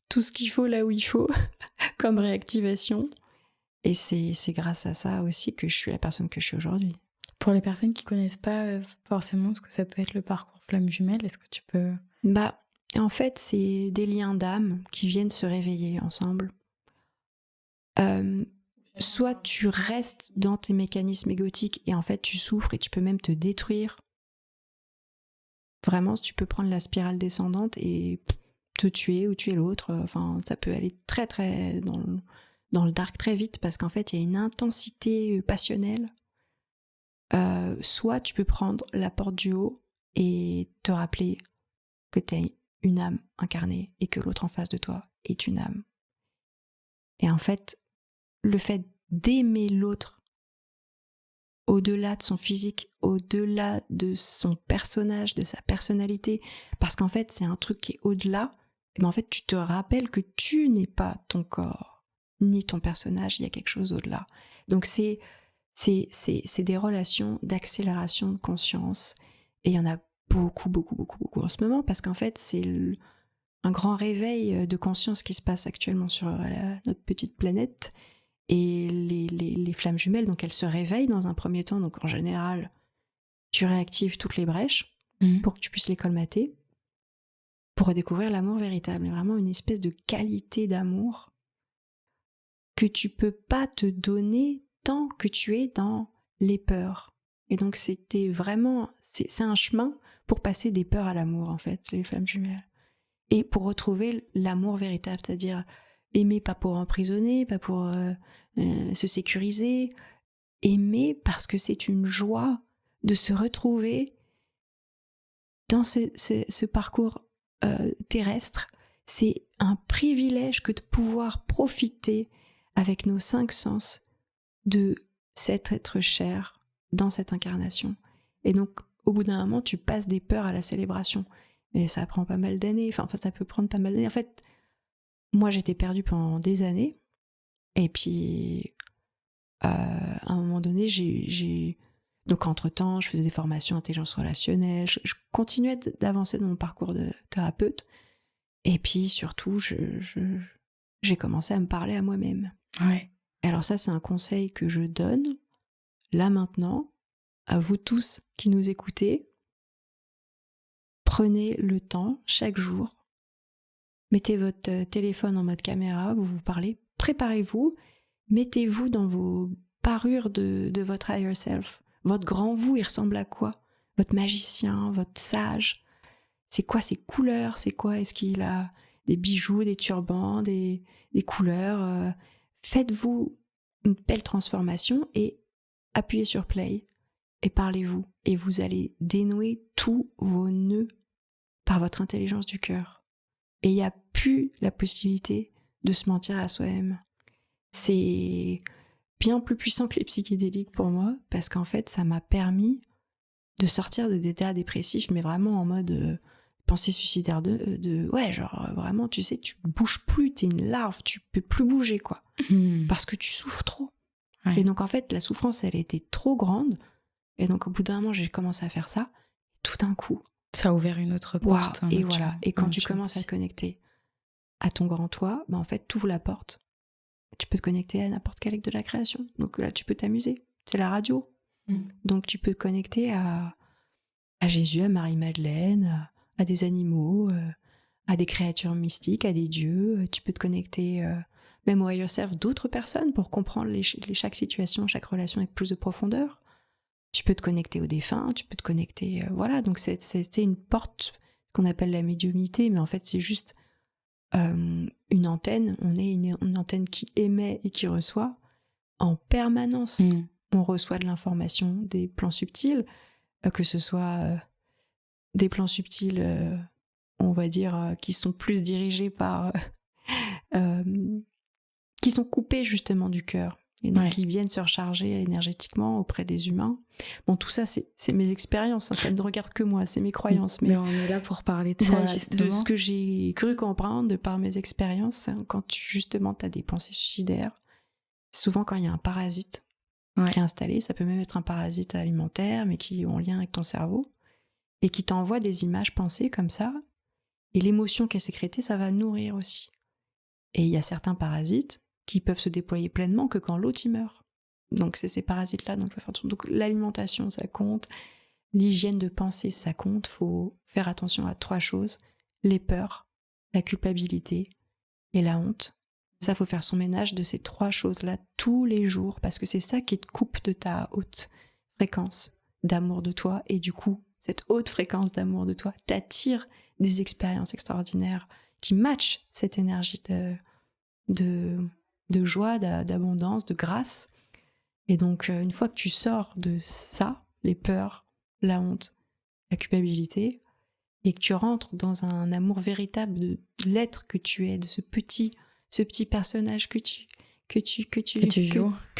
tout ce qu'il faut là où il faut, comme réactivation. Et c'est grâce à ça aussi que je suis la personne que je suis aujourd'hui. Pour les personnes qui connaissent pas forcément ce que ça peut être le parcours flamme jumelle, est-ce que tu peux... En fait, c'est des liens d'âme qui viennent se réveiller ensemble. Soit tu restes dans tes mécanismes égotiques et en fait tu souffres et tu peux même te détruire. Vraiment, tu peux prendre la spirale descendante et te tuer ou tuer l'autre. Enfin, ça peut aller très très dans le dark très vite parce qu'en fait, il y a une intensité passionnelle. Soit tu peux prendre la porte du haut et te rappeler que tu es une âme incarnée et que l'autre en face de toi est une âme. Et en fait, le fait d'aimer l'autre au-delà de son physique, au-delà de son personnage, de sa personnalité, parce qu'en fait, c'est un truc qui est au-delà, mais en fait, tu te rappelles que tu n'es pas ton corps, ni ton personnage, il y a quelque chose au-delà. Donc c'est des relations d'accélération de conscience, et il y en a beaucoup en ce moment, parce qu'en fait, c'est un grand réveil de conscience qui se passe actuellement sur notre petite planète. Et les flammes jumelles, donc elles se réveillent dans un premier temps. Donc en général, tu réactives toutes les brèches pour que tu puisses les colmater, pour redécouvrir l'amour véritable. Vraiment une espèce de qualité d'amour que tu peux pas te donner tant que tu es dans les peurs. Et donc c'est un chemin pour passer des peurs à l'amour, en fait, les flammes jumelles. Et pour retrouver l'amour véritable, c'est-à-dire aimer pas pour emprisonner, pas pour se sécuriser, aimer parce que c'est une joie de se retrouver dans ce parcours terrestre. C'est un privilège que de pouvoir profiter avec nos 5 sens de cet être cher dans cette incarnation. Et donc, au bout d'un moment, tu passes des peurs à la célébration. Et ça prend pas mal d'années, enfin ça peut prendre pas mal d'années. En fait, moi j'étais perdue pendant des années, et puis à un moment donné, donc entre-temps, je faisais des formations intelligence relationnelle, je continuais d'avancer dans mon parcours de thérapeute, et puis surtout, j'ai commencé à me parler à moi-même. Ouais. Alors ça, c'est un conseil que je donne, là maintenant, à vous tous qui nous écoutez. Prenez le temps, chaque jour, mettez votre téléphone en mode caméra, vous vous parlez, préparez-vous, mettez-vous dans vos parures de votre higher self. Votre grand vous, il ressemble à quoi? Votre magicien, votre sage. C'est quoi ses couleurs? C'est quoi? Est-ce qu'il a des bijoux, des turbans, des couleurs? Faites-vous une belle transformation et appuyez sur play et parlez-vous. Et vous allez dénouer tous vos nœuds par votre intelligence du cœur. Et il n'y a plus la possibilité de se mentir à soi-même. C'est bien plus puissant que les psychédéliques pour moi, parce qu'en fait, ça m'a permis de sortir des états dépressifs, mais vraiment en mode pensée suicidaire ouais, genre vraiment, tu sais, tu bouges plus, t'es une larve, tu peux plus bouger, quoi. Parce que tu souffres trop. Ouais. Et donc, en fait, la souffrance, elle était trop grande, et donc, au bout d'un moment, j'ai commencé à faire ça, tout d'un coup. Ça a ouvert une autre porte. Wow, et voilà, et quand tu commences à te connecter à ton grand toi, bah en fait, tu ouvres la porte. Tu peux te connecter à n'importe quel acte de la création. Donc là, tu peux t'amuser. C'est la radio. Donc tu peux te connecter à Jésus, à Marie-Madeleine, à des animaux, à des créatures mystiques, à des dieux. Tu peux te connecter même au higher self d'autres personnes pour comprendre chaque situation, chaque relation avec plus de profondeur. Tu peux te connecter aux défunts, tu peux te connecter... voilà, donc c'était une porte qu'on appelle la médiumnité, mais en fait c'est juste une antenne, on est une antenne qui émet et qui reçoit en permanence. On reçoit de l'information des plans subtils, que ce soit des plans subtils, on va dire, qui sont plus dirigés par... qui sont coupés justement du cœur. Et donc, qui viennent se recharger énergétiquement auprès des humains. Bon, tout ça, c'est mes expériences, ça ne regarde que moi, c'est mes croyances. Mais on est là pour parler de ça, justement. De ce que j'ai cru comprendre de par mes expériences, quand justement, tu as des pensées suicidaires, souvent quand il y a un parasite qui est installé, ça peut même être un parasite alimentaire, mais qui est en lien avec ton cerveau, et qui t'envoie des images pensées comme ça, et l'émotion qui est sécrétée, ça va nourrir aussi. Et il y a certains parasites qui peuvent se déployer pleinement que quand l'autre y meurt. Donc c'est ces parasites-là, donc l'alimentation, ça compte, l'hygiène de pensée, ça compte, faut faire attention à 3 choses, les peurs, la culpabilité et la honte. Ça, faut faire son ménage de ces 3 choses-là tous les jours, parce que c'est ça qui te coupe de ta haute fréquence d'amour de toi, et du coup, cette haute fréquence d'amour de toi t'attire des expériences extraordinaires qui matchent cette énergie de joie, d'abondance, de grâce. Et donc, une fois que tu sors de ça, les peurs, la honte, la culpabilité, et que tu rentres dans un amour véritable de l'être que tu es, de ce petit personnage que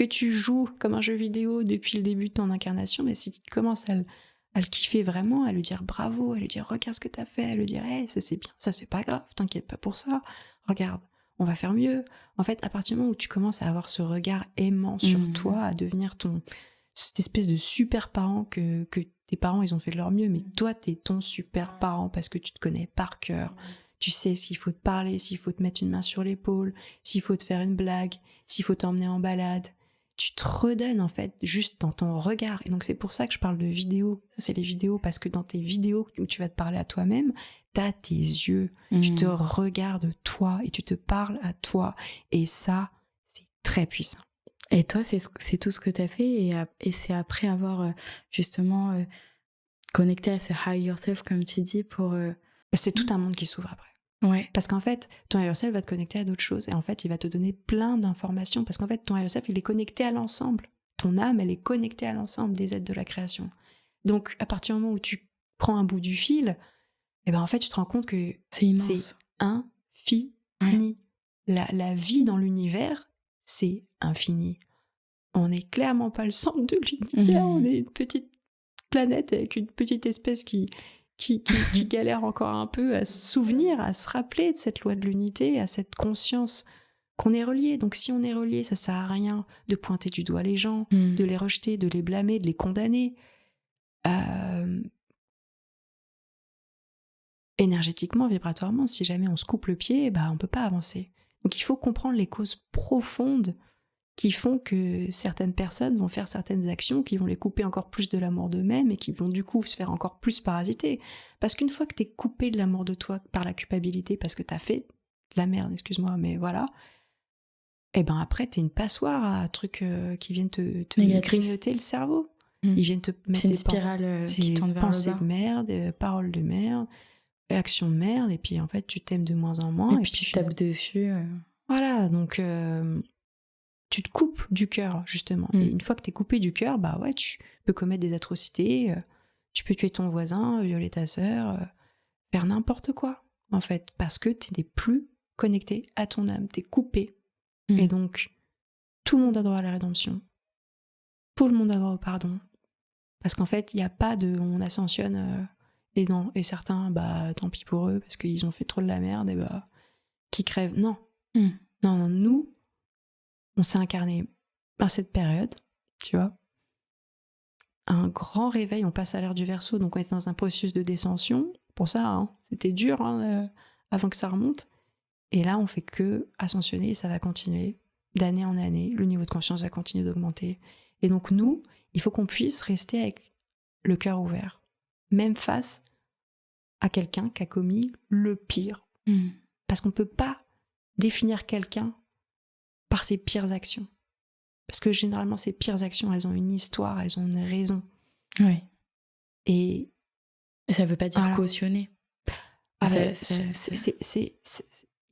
tu joues comme un jeu vidéo depuis le début de ton incarnation, mais si tu commences à le kiffer vraiment, à lui dire bravo, à lui dire regarde ce que t'as fait, à lui dire hey, ça c'est bien, ça c'est pas grave, t'inquiète pas pour ça, regarde, on va faire mieux. En fait, à partir du moment où tu commences à avoir ce regard aimant sur toi, à devenir cette espèce de super parent que tes parents ils ont fait de leur mieux, mais toi t'es ton super parent parce que tu te connais par cœur. Tu sais s'il faut te parler, s'il faut te mettre une main sur l'épaule, s'il faut te faire une blague, s'il faut t'emmener en balade. Tu te redonnes en fait juste dans ton regard. Et donc c'est pour ça que je parle de vidéos. C'est les vidéos parce que dans tes vidéos où tu vas te parler à toi-même, t'as tes yeux, tu te regardes toi et tu te parles à toi. Et ça, c'est très puissant. Et toi, c'est tout ce que t'as fait et c'est après avoir justement connecté à ce higher self, comme tu dis, pour... C'est tout un monde qui s'ouvre après. Ouais. Parce qu'en fait, ton higher self va te connecter à d'autres choses. Et en fait, il va te donner plein d'informations. Parce qu'en fait, ton higher self, il est connecté à l'ensemble. Ton âme, elle est connectée à l'ensemble des êtres de la création. Donc, à partir du moment où tu prends un bout du fil, eh ben, en fait, tu te rends compte que c'est immense. C'est infini. Ouais. La vie dans l'univers, c'est infini. On n'est clairement pas le centre de l'univers. On est une petite planète avec une petite espèce qui galère encore un peu à se souvenir, à se rappeler de cette loi de l'unité, à cette conscience qu'on est relié. Donc si on est relié, ça sert à rien de pointer du doigt les gens, de les rejeter, de les blâmer, de les condamner. Énergétiquement, vibratoirement, si jamais on se coupe le pied, on peut pas avancer. Donc il faut comprendre les causes profondes qui font que certaines personnes vont faire certaines actions qui vont les couper encore plus de l'amour d'eux-mêmes et qui vont du coup se faire encore plus parasiter. Parce qu'une fois que t'es coupé de l'amour de toi par la culpabilité, parce que t'as fait de la merde, excuse-moi, mais voilà, et ben après t'es une passoire à trucs qui viennent te grignoter le cerveau. Ils viennent te mettre c'est une spirale qui tourne vers le bas. Pensées de merde, paroles de merde, actions de merde, et puis en fait tu t'aimes de moins en moins. Et puis tu tapes dessus. Voilà, donc... tu te coupes du cœur, justement. Et une fois que t'es coupé du cœur, tu peux commettre des atrocités, tu peux tuer ton voisin, violer ta sœur, faire n'importe quoi, en fait, parce que t'es plus connecté à ton âme, t'es coupé. Et donc, tout le monde a droit à la rédemption. Tout le monde a droit au pardon. Parce qu'en fait, il n'y a pas de... On ascensionne, et certains, tant pis pour eux, parce qu'ils ont fait trop de la merde, et qui crèvent. Non. Non, nous... On s'est incarné à cette période, tu vois. Un grand réveil, on passe à l'ère du Verseau, donc on est dans un processus de descension. Pour ça, c'était dur avant que ça remonte. Et là, on fait que ascensionner et ça va continuer d'année en année. Le niveau de conscience va continuer d'augmenter. Et donc nous, il faut qu'on puisse rester avec le cœur ouvert, même face à quelqu'un qui a commis le pire. Parce qu'on ne peut pas définir quelqu'un par ses pires actions. Parce que généralement, ces pires actions, elles ont une histoire, elles ont une raison. Oui. Et ça ne veut pas dire cautionner.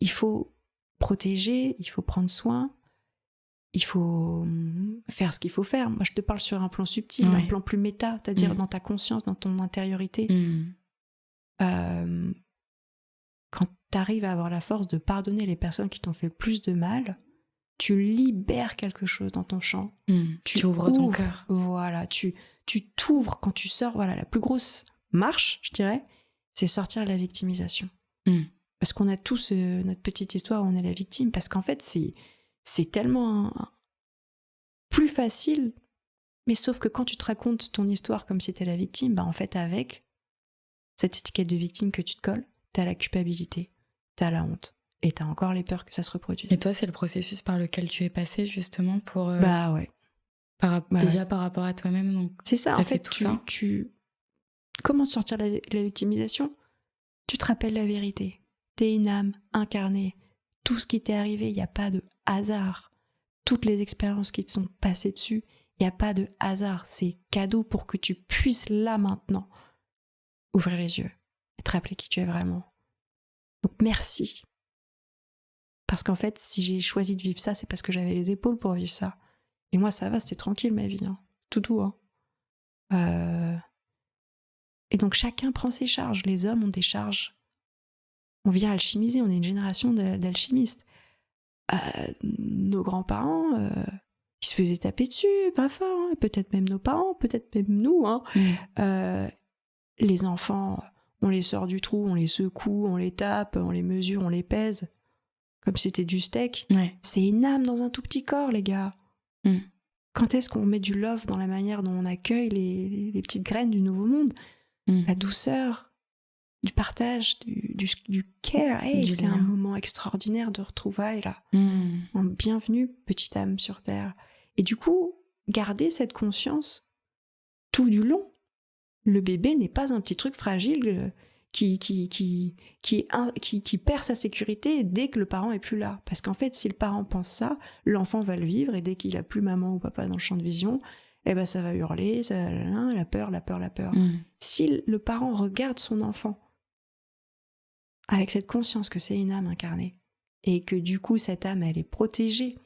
il faut protéger, il faut prendre soin, il faut faire ce qu'il faut faire. Moi, je te parle sur un plan subtil, un plan plus méta, c'est-à-dire dans ta conscience, dans ton intériorité. Quand tu arrives à avoir la force de pardonner les personnes qui t'ont fait le plus de mal, tu libères quelque chose dans ton champ. Tu ouvres ton cœur. Voilà, tu t'ouvres quand tu sors. Voilà, la plus grosse marche, je dirais, c'est sortir de la victimisation. Parce qu'on a tous notre petite histoire où on est la victime. Parce qu'en fait, c'est tellement plus facile. Mais sauf que quand tu te racontes ton histoire comme si t'étais la victime, en fait, avec cette étiquette de victime que tu te colles, t'as la culpabilité, t'as la honte. Et t'as encore les peurs que ça se reproduise. Et toi, c'est le processus par lequel tu es passé justement pour... ouais. Déjà par rapport à toi-même, donc c'est ça, en fait, tout ça. Comment sortir de la victimisation ? Tu te rappelles la vérité. T'es une âme incarnée. Tout ce qui t'est arrivé, il n'y a pas de hasard. Toutes les expériences qui te sont passées dessus, il n'y a pas de hasard. C'est cadeau pour que tu puisses là maintenant ouvrir les yeux et te rappeler qui tu es vraiment. Donc merci. Parce qu'en fait, si j'ai choisi de vivre ça, c'est parce que j'avais les épaules pour vivre ça. Et moi, ça va, c'était tranquille ma vie. Tout doux. Et donc chacun prend ses charges. Les hommes ont des charges. On vient alchimiser, on est une génération d'alchimistes. Nos grands-parents, ils se faisaient taper dessus, pas fort. Peut-être même nos parents, peut-être même nous. Les enfants, on les sort du trou, on les secoue, on les tape, on les mesure, on les pèse. Comme si c'était du steak. C'est une âme dans un tout petit corps, les gars. Quand est-ce qu'on met du love dans la manière dont on accueille les petites graines du nouveau monde ? La douceur, du partage, du care. C'est un moment extraordinaire de retrouvailles, là. Bienvenue, petite âme sur Terre. Et du coup, garder cette conscience tout du long. Le bébé n'est pas un petit truc fragile qui perd sa sécurité dès que le parent est plus là. Parce qu'en fait, si le parent pense ça, l'enfant va le vivre, et dès qu'il a plus maman ou papa dans le champ de vision, ça va hurler, la peur. Si le parent regarde son enfant avec cette conscience que c'est une âme incarnée, et que du coup, cette âme, elle est protégée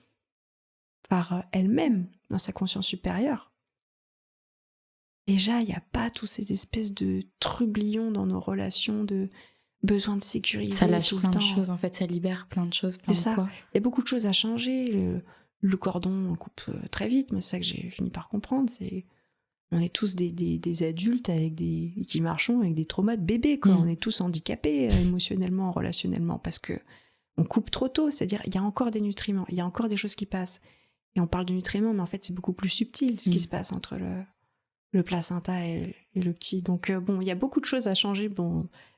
par elle-même dans sa conscience supérieure, déjà, il n'y a pas tous ces espèces de trublions dans nos relations, de besoin de sécuriser. Ça lâche tout plein le temps. de choses, en fait, ça libère plein de choses, plein c'est de ça. poids. Il y a beaucoup de choses à changer. Le cordon, on coupe très vite, mais c'est ça que j'ai fini par comprendre. On est tous des adultes qui marchons avec des traumas de bébés, quoi. On est tous handicapés émotionnellement, relationnellement, parce que on coupe trop tôt. C'est-à-dire, il y a encore des nutriments, il y a encore des choses qui passent. Et on parle de nutriments, mais en fait, c'est beaucoup plus subtil ce qui se passe entre le placenta et le petit. Donc, il y a beaucoup de choses à changer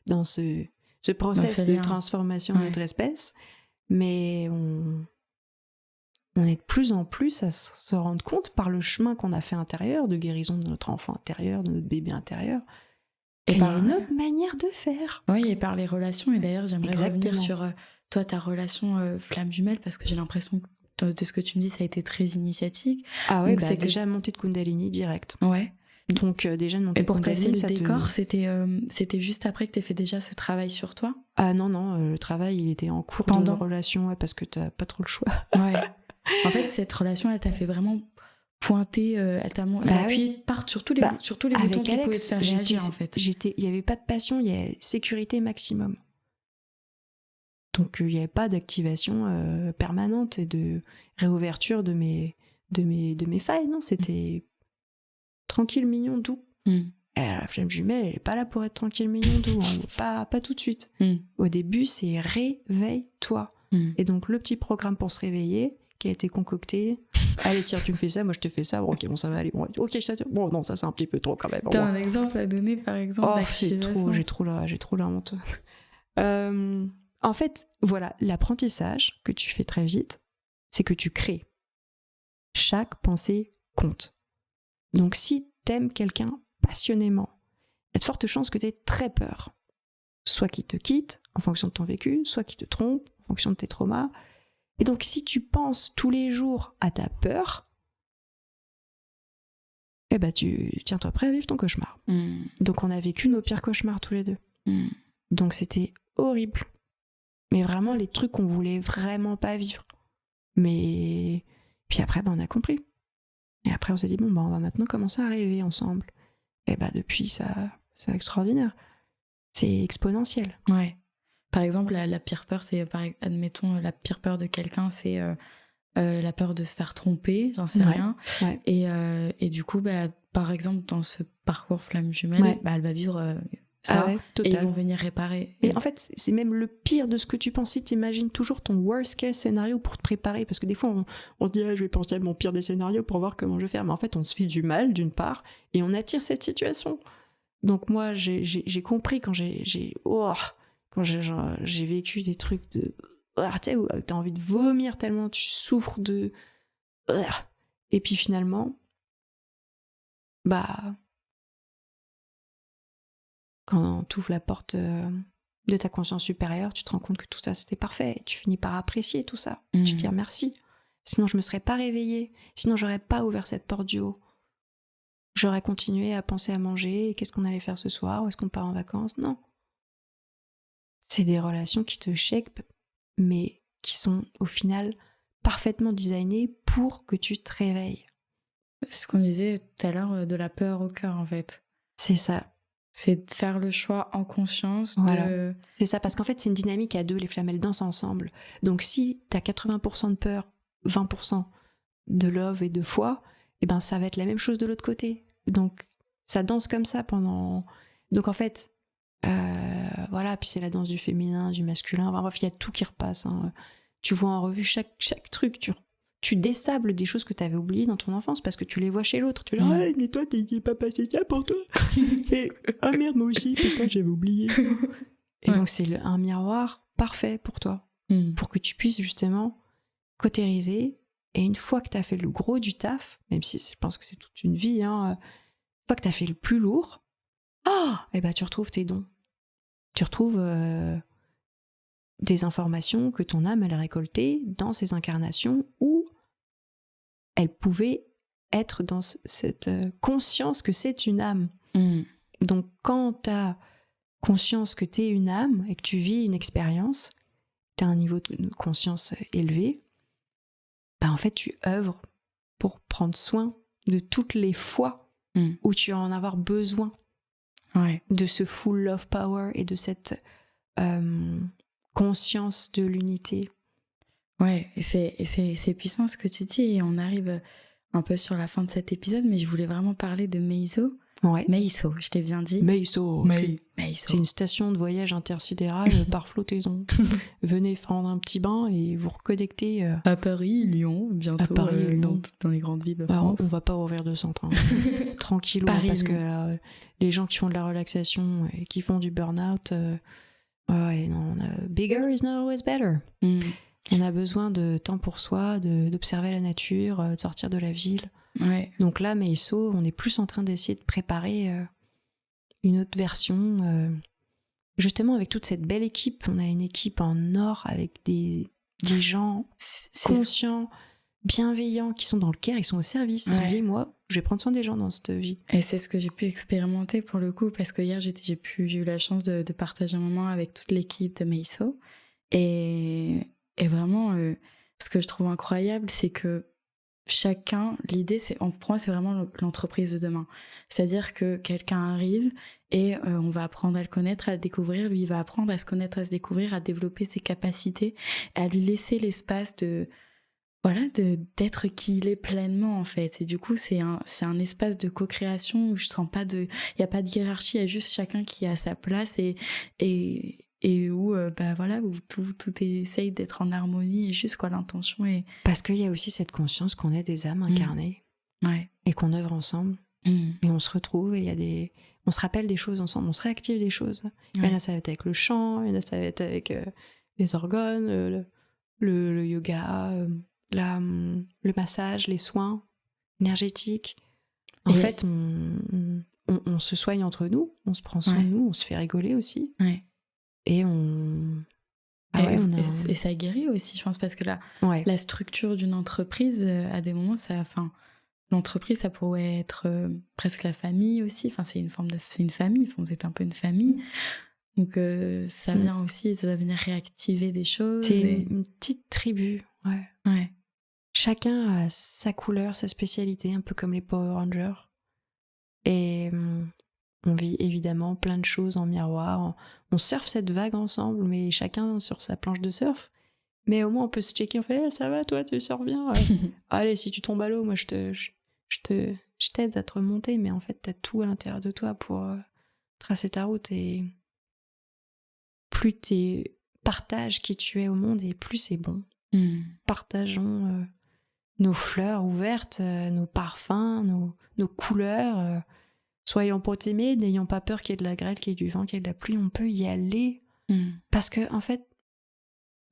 dans ce process de transformation de notre espèce. Mais on est de plus en plus à se rendre compte par le chemin qu'on a fait intérieur, de guérison de notre enfant intérieur, de notre bébé intérieur, qu'il y a une autre manière de faire. Oui, et par les relations. Et d'ailleurs, j'aimerais revenir sur toi, ta relation flamme jumelle, parce que j'ai l'impression que de ce que tu me dis, ça a été très initiatique. Ah oui, c'est déjà montée de Kundalini direct. Ouais. Donc déjà de montée et pour de Kundalini, placer le décor, c'était juste après que tu aies fait déjà ce travail sur toi ? Ah non, le travail, il était en cours de relation, parce que t'as pas trop le choix. Ouais. En fait, cette relation, elle t'a fait vraiment pointer, elle t'a appuyé sur tous les boutons qui pouvaient te faire réagir, en fait. Il n'y avait pas de passion, il y avait sécurité maximum. Donc il n'y avait pas d'activation permanente et de réouverture de mes failles, non, c'était tranquille, mignon, doux. Et la flamme jumelle, elle n'est pas là pour être tranquille, mignon, doux, pas tout de suite. Au début, c'est réveille-toi. Et donc le petit programme pour se réveiller, qui a été concocté. Allez, tiens, tu me fais ça, moi je te fais ça. Bon, ok, bon, ça va aller. Ok, je t'assure. Bon, non, ça c'est un petit peu trop quand même. T'as un exemple à donner, par exemple, d'activation ? J'ai trop la honte. En fait, voilà, l'apprentissage que tu fais très vite, c'est que tu crées. Chaque pensée compte. Donc si t'aimes quelqu'un passionnément, il y a de fortes chances que t'aies très peur. Soit qu'il te quitte en fonction de ton vécu, soit qu'il te trompe en fonction de tes traumas. Et donc, si tu penses tous les jours à ta peur, tiens-toi prêt à vivre ton cauchemar. Donc, on a vécu nos pires cauchemars tous les deux. Donc, c'était horrible. Mais vraiment, les trucs qu'on voulait vraiment pas vivre. Mais puis après, on a compris. Et après, on s'est dit, on va maintenant commencer à rêver ensemble. Et depuis, c'est extraordinaire. C'est exponentiel. Ouais. Par exemple, la pire peur, c'est, admettons, la pire peur de quelqu'un, c'est la peur de se faire tromper, j'en sais rien. Ouais. Et du coup, par exemple, dans ce parcours flamme jumelle, elle va vivre ça, et ils vont venir réparer. Mais en fait, c'est même le pire de ce que tu penses. Si tu imagines toujours ton worst case scénario pour te préparer, parce que des fois, on se dit, je vais penser à mon pire des scénarios pour voir comment je vais faire. Mais en fait, on se fait du mal, d'une part, et on attire cette situation. Donc moi, j'ai compris quand j'ai vécu des trucs de... tu sais, où t'as envie de vomir tellement tu souffres de... Et puis finalement, quand tu ouvres la porte de ta conscience supérieure, tu te rends compte que tout ça, c'était parfait. Et tu finis par apprécier tout ça. Tu te dis merci. Sinon, je me serais pas réveillée. Sinon, j'aurais pas ouvert cette porte du haut. J'aurais continué à penser à manger. Qu'est-ce qu'on allait faire ce soir? Où est-ce qu'on part en vacances? Non. C'est des relations qui te shake, mais qui sont au final parfaitement designées pour que tu te réveilles. Ce qu'on disait tout à l'heure de la peur au cœur, en fait. C'est ça. C'est de faire le choix en conscience. Voilà. C'est ça, parce qu'en fait, c'est une dynamique à deux, les flammes, elles dansent ensemble. Donc si t'as 80% de peur, 20% de love et de foi, ça va être la même chose de l'autre côté. Donc ça danse comme ça pendant... Donc en fait, puis c'est la danse du féminin, du masculin, enfin, bref, il y a tout qui repasse. Hein. Tu vois en revue chaque truc, tu désables des choses que tu avais oubliées dans ton enfance parce que tu les vois chez l'autre. Tu dis, mais toi, t'es pas passé ça pour toi. Et, merde, moi aussi, putain, j'avais oublié. Et donc, c'est un miroir parfait pour toi, pour que tu puisses justement cautériser. Et une fois que tu as fait le gros du taf, même si je pense que c'est toute une vie, une fois que tu as fait le plus lourd, tu retrouves tes dons. Tu retrouves des informations que ton âme, elle a récoltées dans ces incarnations où elle pouvait être dans cette conscience que c'est une âme. Donc quand tu as conscience que tu es une âme et que tu vis une expérience, tu as un niveau de conscience élevé, en fait tu œuvres pour prendre soin de toutes les fois où tu vas en avoir besoin de ce full love power et de cette conscience de l'unité. Ouais, et c'est puissant ce que tu dis, et on arrive un peu sur la fin de cet épisode, mais je voulais vraiment parler de Meiso. Ouais. Meiso, je l'ai bien dit. Meiso. C'est une station de voyage intersidérale par flottaison. Venez prendre un petit bain et vous reconnecter à Paris, Lyon, bientôt, dans les grandes villes de France. On va pas ouvrir de centre. Tranquillou, parce que les gens qui font de la relaxation et qui font du burn-out, bigger is not always better. On a besoin de temps pour soi, d'observer la nature, de sortir de la ville. Ouais. Donc là, Meiso, on est plus en train d'essayer de préparer une autre version. Justement, avec toute cette belle équipe, on a une équipe en or avec des gens conscients, bienveillants, qui sont dans le care, ils sont au service. Ils se disent, moi, je vais prendre soin des gens dans cette vie. Et c'est ce que j'ai pu expérimenter pour le coup, parce que hier, j'ai eu la chance de partager un moment avec toute l'équipe de Meiso. Et vraiment, ce que je trouve incroyable, c'est que l'idée, pour moi, c'est vraiment l'entreprise de demain. C'est-à-dire que quelqu'un arrive et on va apprendre à le connaître, à le découvrir. Lui, il va apprendre à se connaître, à se découvrir, à développer ses capacités, à lui laisser l'espace d'être qui il est pleinement, en fait. Et du coup, c'est un espace de co-création où je sens pas il y a pas de hiérarchie, il y a juste chacun qui a sa place et où où tout essaye d'être en harmonie, et juste l'intention est... Parce qu'il y a aussi cette conscience qu'on est des âmes incarnées et qu'on œuvre ensemble et on se retrouve et on se rappelle des choses ensemble, on se réactive des choses. Il y en a, ça va être avec le chant, il y en a, ça va être avec les organes, le yoga, le massage, les soins énergétiques. En fait, on se soigne entre nous, on se prend soin de nous, on se fait rigoler aussi. Et et ça guérit aussi, je pense, parce que la structure d'une entreprise, à des moments, l'entreprise, ça pourrait être presque la famille aussi. Enfin, c'est une famille. Vous êtes un peu une famille. Donc ça vient aussi, ça va venir réactiver des choses. C'est une petite tribu, ouais. Ouais. Chacun a sa couleur, sa spécialité, un peu comme les Power Rangers. Et on vit évidemment plein de choses en miroir. On surfe cette vague ensemble, mais chacun sur sa planche de surf. Mais au moins, on peut se checker, on fait ça va, toi, tu sors bien. Allez, si tu tombes à l'eau, moi, je t'aide à te remonter. Mais en fait, t'as tout à l'intérieur de toi pour tracer ta route. Et plus tu partages qui tu es au monde, et plus c'est bon. Partageons nos fleurs ouvertes, nos parfums, nos couleurs. Soyons pas timides, n'ayons pas peur qu'il y ait de la grêle, qu'il y ait du vent, qu'il y ait de la pluie. On peut y aller. Parce que, en fait,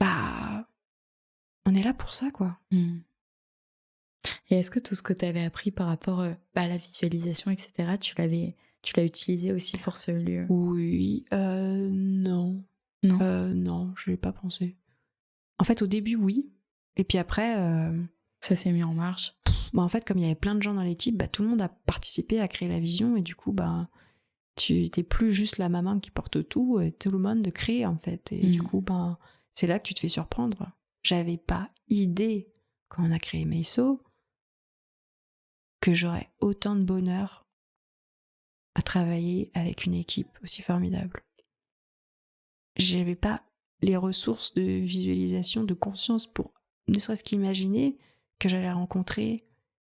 on est là pour ça, quoi. Et est-ce que tout ce que tu avais appris par rapport à la visualisation, etc., tu l'as utilisé aussi pour ce lieu? Oui, non. Non, je l'ai pas pensé. En fait, au début, oui. Et puis après... ça s'est mis en marche. En fait, comme il y avait plein de gens dans l'équipe, tout le monde a participé à créer la vision. Et du coup, tu t'es plus juste la maman qui porte tout. Tout le monde crée, en fait. Et du coup, c'est là que tu te fais surprendre. J'avais pas idée, quand on a créé Meiso, que j'aurais autant de bonheur à travailler avec une équipe aussi formidable. J'avais pas les ressources de visualisation, de conscience pour ne serait-ce qu'imaginer que j'allais rencontrer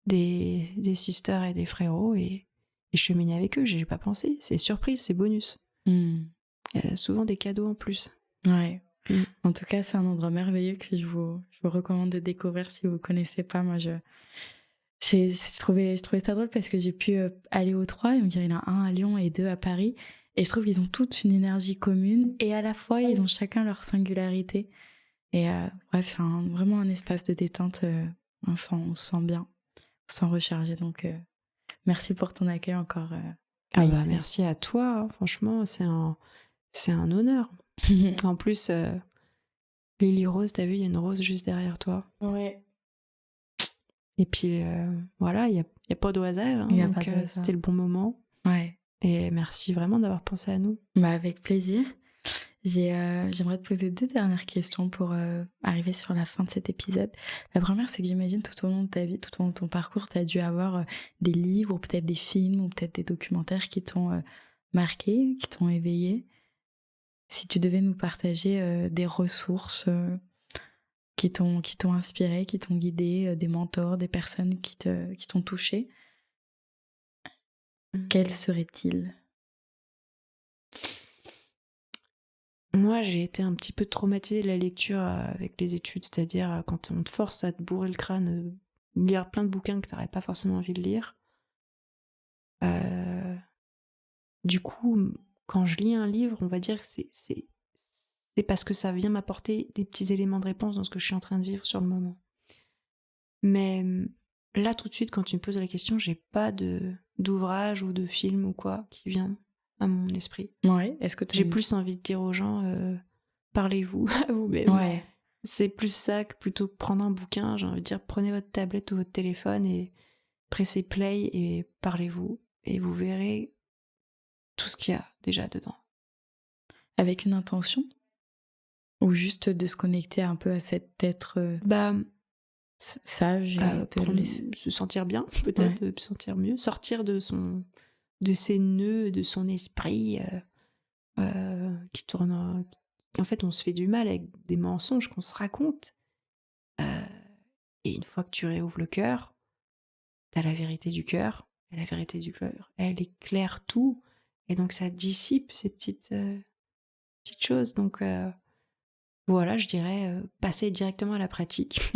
des sisters et des frérots et cheminer avec eux. J'ai pas pensé. C'est surprise, c'est bonus. Il y a souvent des cadeaux en plus. Ouais. En tout cas, c'est un endroit merveilleux que je vous recommande de découvrir si vous connaissez pas. Moi, je trouvais ça drôle parce que j'ai pu aller aux 3, donc il y en a un à Lyon et 2 à Paris, et je trouve qu'ils ont toute une énergie commune et à la fois ils ont chacun leur singularité. Et bref, c'est vraiment un espace de détente. On se sent bien, on se sent rechargé. Donc merci pour ton accueil encore. Merci à toi. Franchement, c'est un honneur. En plus, Lily Rose, t'as vu, il y a une rose juste derrière toi. Ouais. Et puis voilà, il n'y a pas de hasard. Donc c'était le bon moment. Ouais. Et merci vraiment d'avoir pensé à nous. Avec plaisir. J'aimerais te poser 2 dernières questions pour arriver sur la fin de cet épisode. La première, c'est que j'imagine tout au long de ta vie, tout au long de ton parcours, tu as dû avoir des livres ou peut-être des films ou peut-être des documentaires qui t'ont marqué, qui t'ont éveillé. Si tu devais nous partager des ressources qui t'ont inspiré, qui t'ont guidé, des mentors, des personnes qui t'ont touché, quels seraient-ils ? Moi, j'ai été un petit peu traumatisée de la lecture avec les études, c'est-à-dire quand on te force à te bourrer le crâne, lire plein de bouquins que tu n'aurais pas forcément envie de lire. Du coup, quand je lis un livre, on va dire que c'est parce que ça vient m'apporter des petits éléments de réponse dans ce que je suis en train de vivre sur le moment. Mais là, tout de suite, quand tu me poses la question, j'ai pas d'ouvrage ou de film ou quoi qui vient à mon esprit. Ouais, est-ce que j'ai plus envie de dire aux gens parlez-vous à vous-même. Ouais. C'est plus ça que plutôt que prendre un bouquin. J'ai envie de dire prenez votre tablette ou votre téléphone et pressez play et parlez-vous et vous verrez tout ce qu'il y a déjà dedans. Avec une intention ? Ou juste de se connecter un peu à cet être sage et se sentir bien, peut-être, se sentir mieux, sortir de ses nœuds, de son esprit qui tourne. En fait, on se fait du mal avec des mensonges qu'on se raconte. Et une fois que tu réouvres le cœur, t'as la vérité du cœur. Et la vérité du cœur, elle éclaire tout. Et donc, ça dissipe ces petites choses. Donc, voilà, je dirais passer directement à la pratique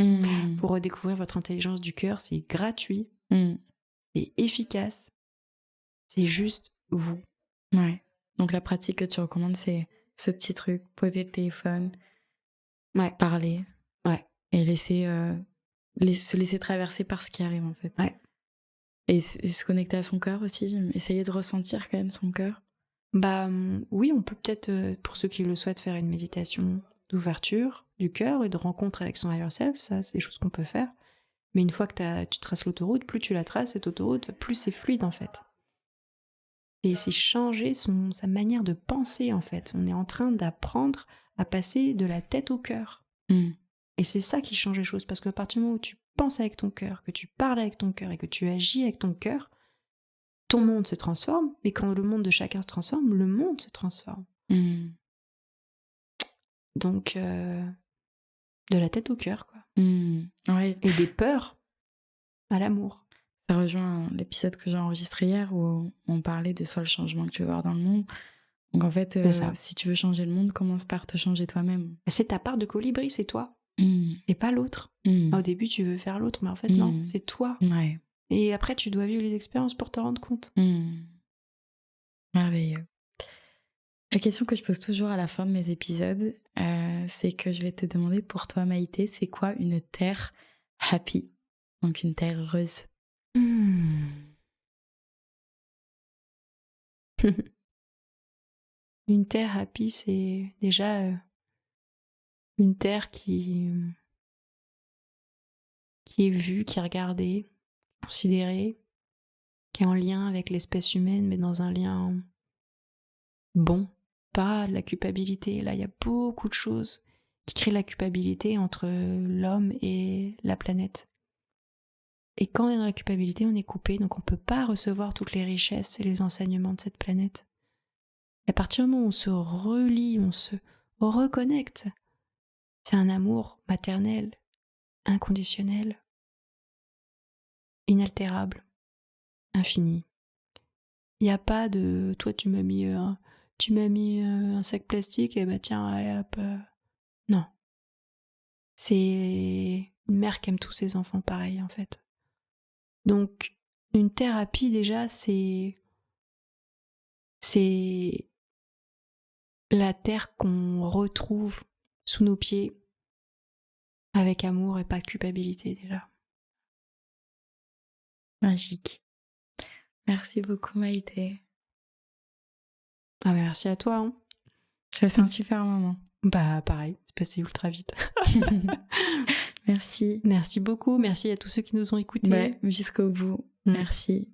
pour redécouvrir votre intelligence du cœur. C'est gratuit, c'est efficace, c'est juste vous. Ouais. Donc la pratique que tu recommandes, c'est ce petit truc, poser le téléphone, parler, et se laisser traverser par ce qui arrive en fait. Ouais. Et se connecter à son cœur aussi, essayer de ressentir quand même son cœur. Oui, on peut peut-être, pour ceux qui le souhaitent, faire une méditation d'ouverture du cœur et de rencontre avec son higher self. Ça, c'est des choses qu'on peut faire. Mais une fois que tu traces l'autoroute, plus tu la traces, cette autoroute, plus c'est fluide en fait. c'est changer sa manière de penser, en fait. On est en train d'apprendre à passer de la tête au cœur. Et c'est ça qui change les choses, parce qu'à partir du moment où tu penses avec ton cœur, que tu parles avec ton cœur et que tu agis avec ton cœur, ton monde se transforme, mais quand le monde de chacun se transforme, le monde se transforme. Donc, de la tête au cœur, quoi. Ouais. Et des peurs à l'amour. Ça rejoint l'épisode que j'ai enregistré hier où on parlait de le changement que tu veux voir dans le monde. Donc en fait, si tu veux changer le monde, commence par te changer toi-même. C'est ta part de colibri, c'est toi. C'est pas l'autre. Au début, tu veux faire l'autre, mais en fait, non, c'est toi. Ouais. Et après, tu dois vivre les expériences pour te rendre compte. Merveilleux. La question que je pose toujours à la fin de mes épisodes, c'est que je vais te demander pour toi, Maïté, c'est quoi une terre happy? Donc une terre heureuse. Une terre happy, c'est déjà une terre qui est vue, qui est regardée, considérée, qui est en lien avec l'espèce humaine, mais dans un lien bon, pas de la culpabilité. Là, il y a beaucoup de choses qui créent la culpabilité entre l'homme et la planète. Et quand on est dans la culpabilité, on est coupé, donc on ne peut pas recevoir toutes les richesses et les enseignements de cette planète. Et à partir du moment où on se relie, on se reconnecte, c'est un amour maternel, inconditionnel, inaltérable, infini. Il n'y a pas de « toi tu m'as mis un sac plastique, et bah tiens, allez hop. » Non. C'est une mère qui aime tous ses enfants pareil, en fait. Donc, une thérapie, déjà, c'est la terre qu'on retrouve sous nos pieds avec amour et pas de culpabilité, déjà. Magique. Merci beaucoup, Maïté. Ah, merci à toi. Hein. J'ai passé un super moment. Bah, pareil, c'est passé ultra vite. Merci. Merci beaucoup. Merci à tous ceux qui nous ont écoutés. Ouais, jusqu'au bout. Merci.